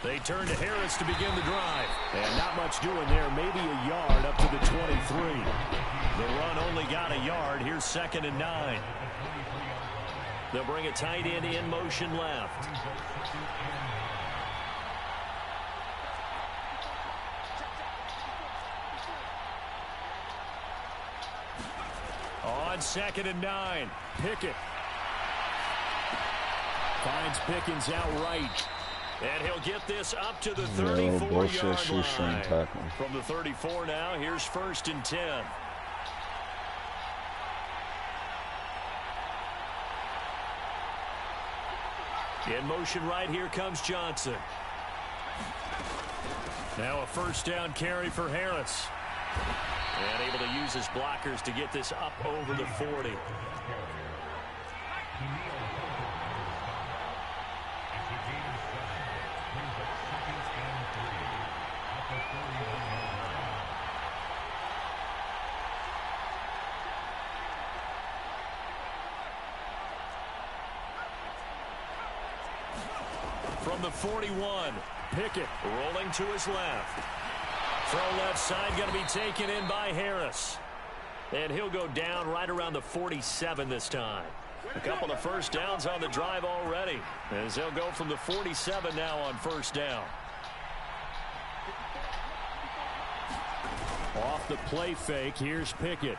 They turn to Harris to begin the drive. And not much doing there. Maybe a yard up to the 23. The run only got a yard. Here's 2nd and 9. They'll bring a tight end in motion left. On 2nd and 9. Pickett finds Pickens outright. And he'll get this up to the 34-yard line. From the 34 now, here's 1st and 10. In motion right here comes Johnson. Now a 1st down carry for Harris. And able to use his blockers to get this up over the 40. From the 41, Pickett rolling to his left. Throw left side going to be taken in by Harris. And he'll go down right around the 47 this time. A couple of 1st downs on the drive already, as they'll go from the 47 now on 1st down. Off the play fake, here's Pickett.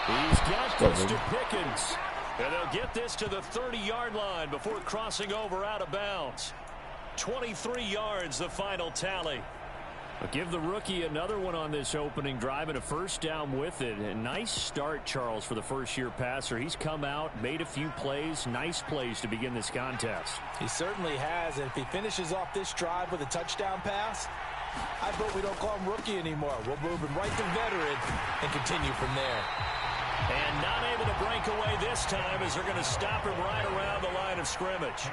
He's got this to Pickens. And they'll get this to the 30-yard line before crossing over out of bounds. 23 yards, the final tally. I'll give the rookie another one on this opening drive and a first down with it. A nice start, Charles, for the first-year passer. He's come out, made a few plays, nice plays to begin this contest. He certainly has, and if he finishes off this drive with a touchdown pass, I vote we don't call him rookie anymore. We'll move him right to veteran and continue from there. And not able to break away this time as they're going to stop him right around the line of scrimmage.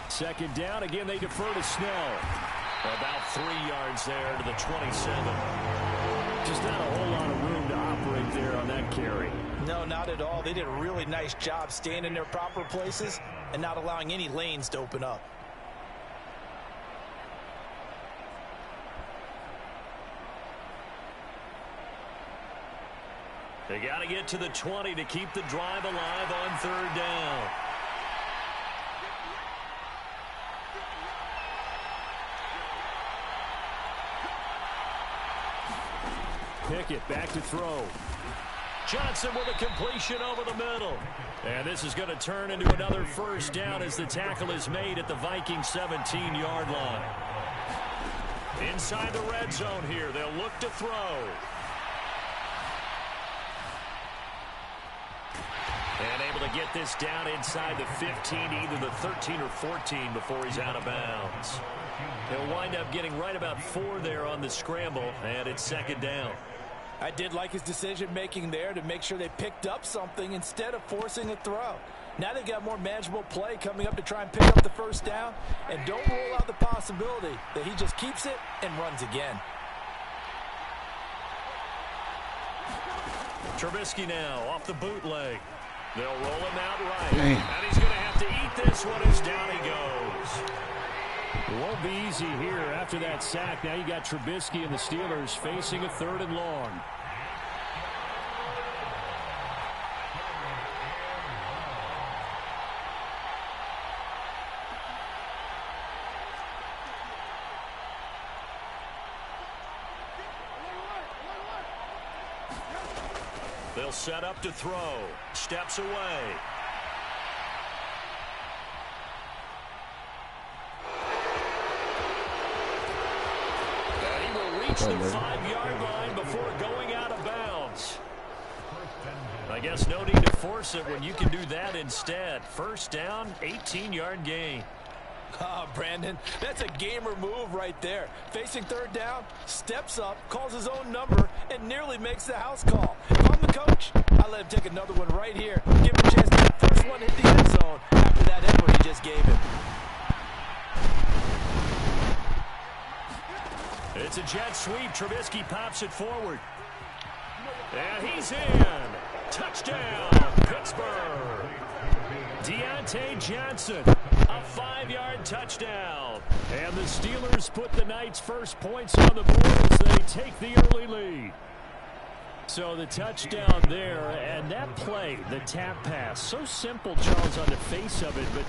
Second down. Again, they defer to Snell. About 3 yards there to the 27. Just not a whole lot of room to operate there on that carry. No, not at all. They did a really nice job staying in their proper places and not allowing any lanes to open up. They got to get to the 20 to keep the drive alive on third down. Pickett back to throw. Johnson with a completion over the middle. And this is going to turn into another first down as the tackle is made at the Vikings 17-yard line. Inside the red zone here, they'll look to throw. And able to get this down inside the 15, either the 13 or 14 before he's out of bounds. He'll wind up getting right about 4 there on the scramble, and it's second down. I did like his decision-making there to make sure they picked up something instead of forcing a throw. Now they've got more manageable play coming up to try and pick up the first down, and don't rule out the possibility that he just keeps it and runs again. Trubisky now off the bootleg. They'll roll him out right. And he's going to have to eat this one as down he goes. It won't be easy here after that sack. Now you got Trubisky and the Steelers facing a 3rd and long. They'll set up to throw. Steps away. And he will reach the 5-yard line before going out of bounds. I guess no need to force it when you can do that instead. First down, 18-yard gain. Oh, Brandon, that's a gamer move right there. Facing third down, steps up, calls his own number, and nearly makes the house call. If I'm the coach, I let him take another one right here. Give him a chance to get the first one hit the end zone after that effort he just gave him. It's a jet sweep. Trubisky pops it forward. And he's in. Touchdown, Pittsburgh. Deontay Johnson, a 5-yard touchdown. And the Steelers put the Knights' first points on the board as they take the early lead. So the touchdown there, and that play, the tap pass, so simple, Charles, on the face of it, but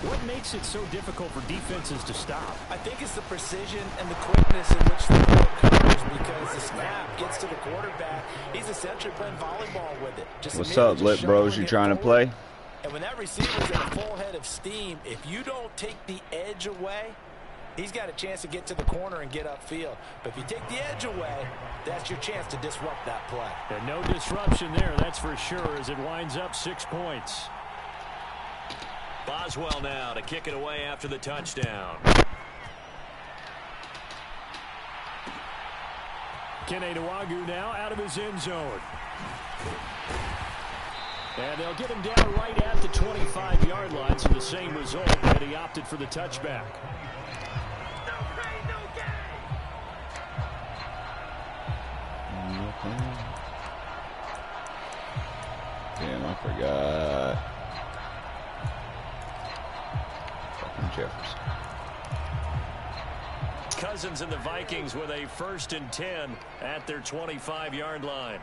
what makes it so difficult for defenses to stop? I think it's the precision and the quickness in which the ball covers, because the snap gets to the quarterback. He's essentially playing volleyball with it. What's up, Lit Bros? You trying to play? And when that receiver's at a full head of steam, if you don't take the edge away, he's got a chance to get to the corner and get upfield. But if you take the edge away, that's your chance to disrupt that play. And no disruption there, that's for sure, as it winds up 6 points. Boswell now to kick it away after the touchdown. Kene Nwangwu now out of his end zone. And they'll get him down right at the 25-yard line, so the same result, and he opted for the touchback. Damn, I forgot. Fucking Jefferson. Cousins and the Vikings with a 1st and 10 at their 25-yard line.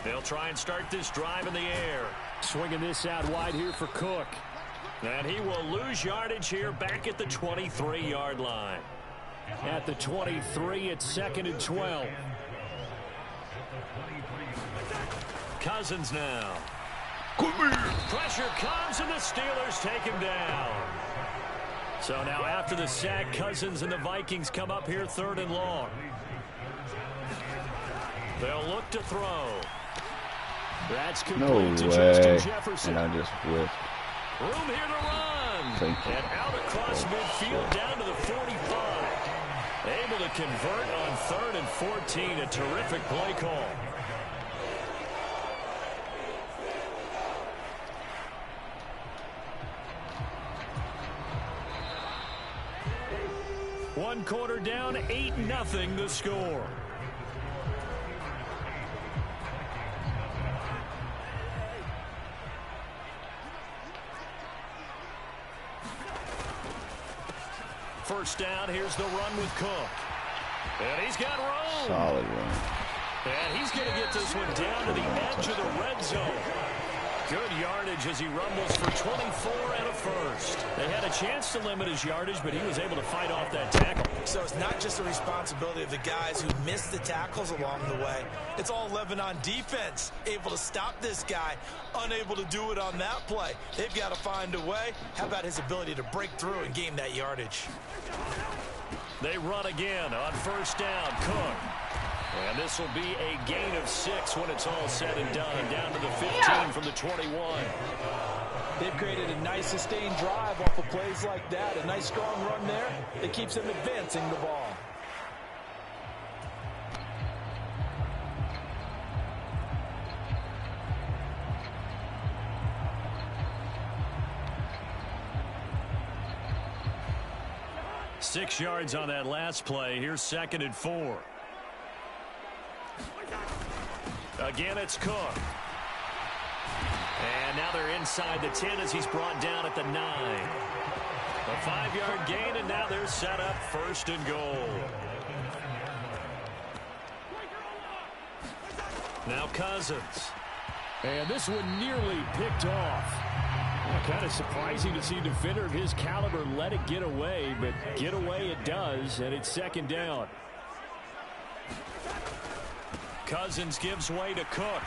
They'll try and start this drive in the air. Swinging this out wide here for Cook. And he will lose yardage here back at the 23-yard line. At the 23, it's 2nd and 12. Cousins now. Pressure comes, and the Steelers take him down. So now after the sack, Cousins and the Vikings come up here 3rd and long. They'll look to throw. That's complete to Justin Jefferson. And I just whiffed. Room here to run. And out across midfield down to the 45. Able to convert on 3rd and 14. A terrific play call. One quarter down, 8-0 the score. First down, here's the run with Cook. And he's got room. Solid run. And he's going to get this one down to the edge of the red zone. Good yardage as he rumbles for 24 and a first. They had a chance to limit his yardage, but he was able to fight off that tackle. So it's not just the responsibility of the guys who missed the tackles along the way. It's all Lebanon defense, able to stop this guy, unable to do it on that play. They've got to find a way. How about his ability to break through and gain that yardage? They run again on first down. Cook. And this will be a gain of 6 when it's all said and done. Down to the 15 from the 21. They've created a nice sustained drive off of plays like that. A nice strong run there that keeps them advancing the ball. Six yards on that last play. Here's 2nd and 4. Again, it's Cook. And now they're inside the 10 as he's brought down at the 9. A 5-yard gain, and now they're set up 1st and goal. Now Cousins. And this one nearly picked off. Kind of surprising to see a defender of his caliber let it get away, but get away it does, and it's 2nd down. Cousins gives way to Cook.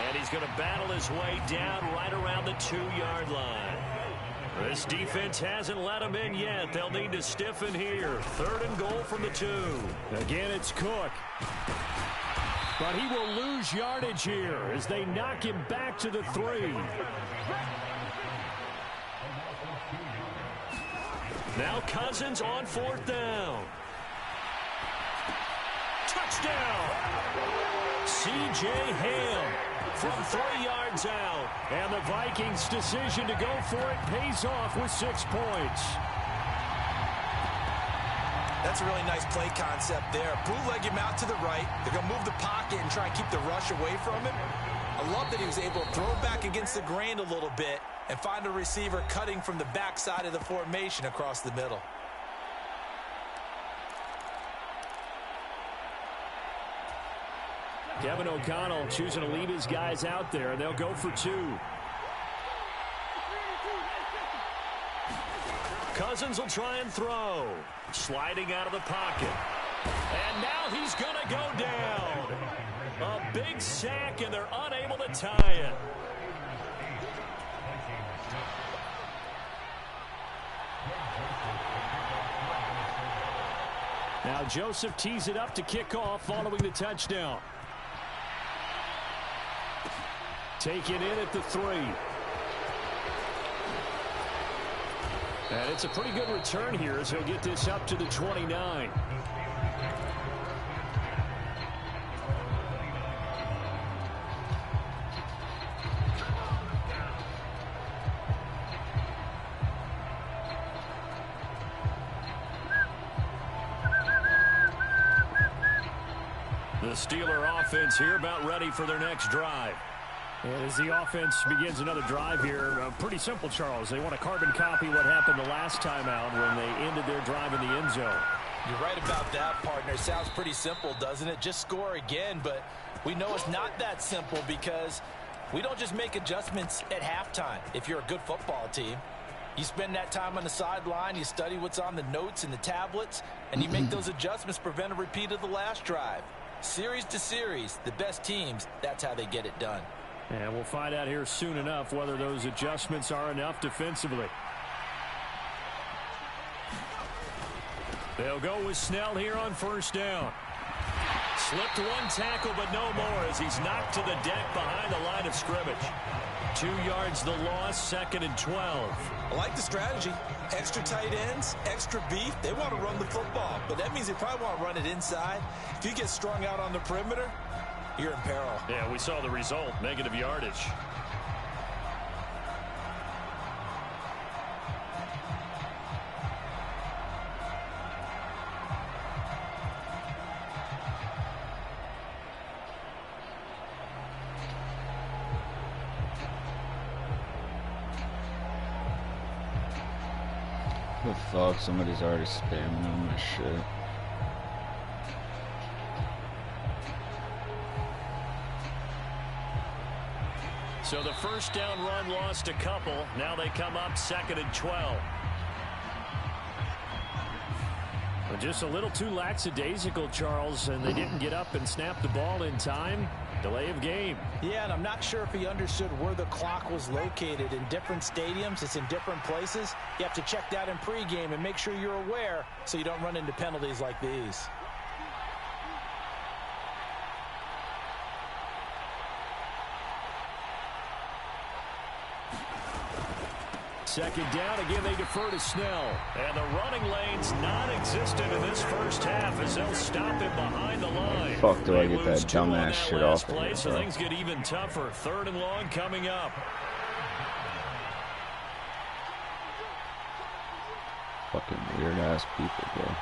And he's going to battle his way down right around the 2-yard line. This defense hasn't let him in yet. They'll need to stiffen here. 3rd and goal from the 2. Again, it's Cook. But he will lose yardage here as they knock him back to the 3. Now Cousins on 4th down. Touchdown! C.J. Ham from 3 yards out. And the Vikings' decision to go for it pays off with 6 points. That's a really nice play concept there. Bootleg him out to the right. They're going to move the pocket and try and keep the rush away from him. I love that he was able to throw back against the grain a little bit and find a receiver cutting from the backside of the formation across the middle. Kevin O'Connell choosing to lead his guys out there. They'll go for 2. Cousins will try and throw. Sliding out of the pocket. And now he's going to go down. A big sack, and they're unable to tie it. Now Joseph tees it up to kick off following the touchdown. Taken in at the 3. And it's a pretty good return here as he'll get this up to the 29. The Steeler offense here about ready for their next drive. And as the offense begins another drive here, pretty simple, Charles. They want to carbon copy what happened the last time out when they ended their drive in the end zone. You're right about that, partner. Sounds pretty simple, doesn't it? Just score again, but we know it's not that simple because we don't just make adjustments at halftime if you're a good football team. You spend that time on the sideline, you study what's on the notes and the tablets, and you make those adjustments to prevent a repeat of the last drive. Series to series, the best teams, that's how they get it done. And we'll find out here soon enough whether those adjustments are enough defensively. They'll go with Snell here on first down. Slipped one tackle, but no more as he's knocked to the deck behind the line of scrimmage. 2 yards the loss, 2nd and 12. I like the strategy. Extra tight ends, extra beef. They want to run the football, but that means they probably want to run it inside. If you get strung out on the perimeter, you're in peril. Yeah, we saw the result, negative yardage. The fuck, somebody's already spamming on my shit. So the first down run lost a couple. Now they come up 2nd and 12. But just a little too lackadaisical, Charles, and they didn't get up and snap the ball in time. Delay of game. Yeah, and I'm not sure if he understood where the clock was located. In different stadiums, it's in different places. You have to check that in pregame and make sure you're aware so you don't run into penalties like these. Second down, again they defer to Snell. And the running lane's non-existent in this first half as they'll stop him behind the line. Fuck, do I get that dumbass shit off of play, it, so bro. things get even tougher. 3rd and long coming up. Fucking weird ass people, bro.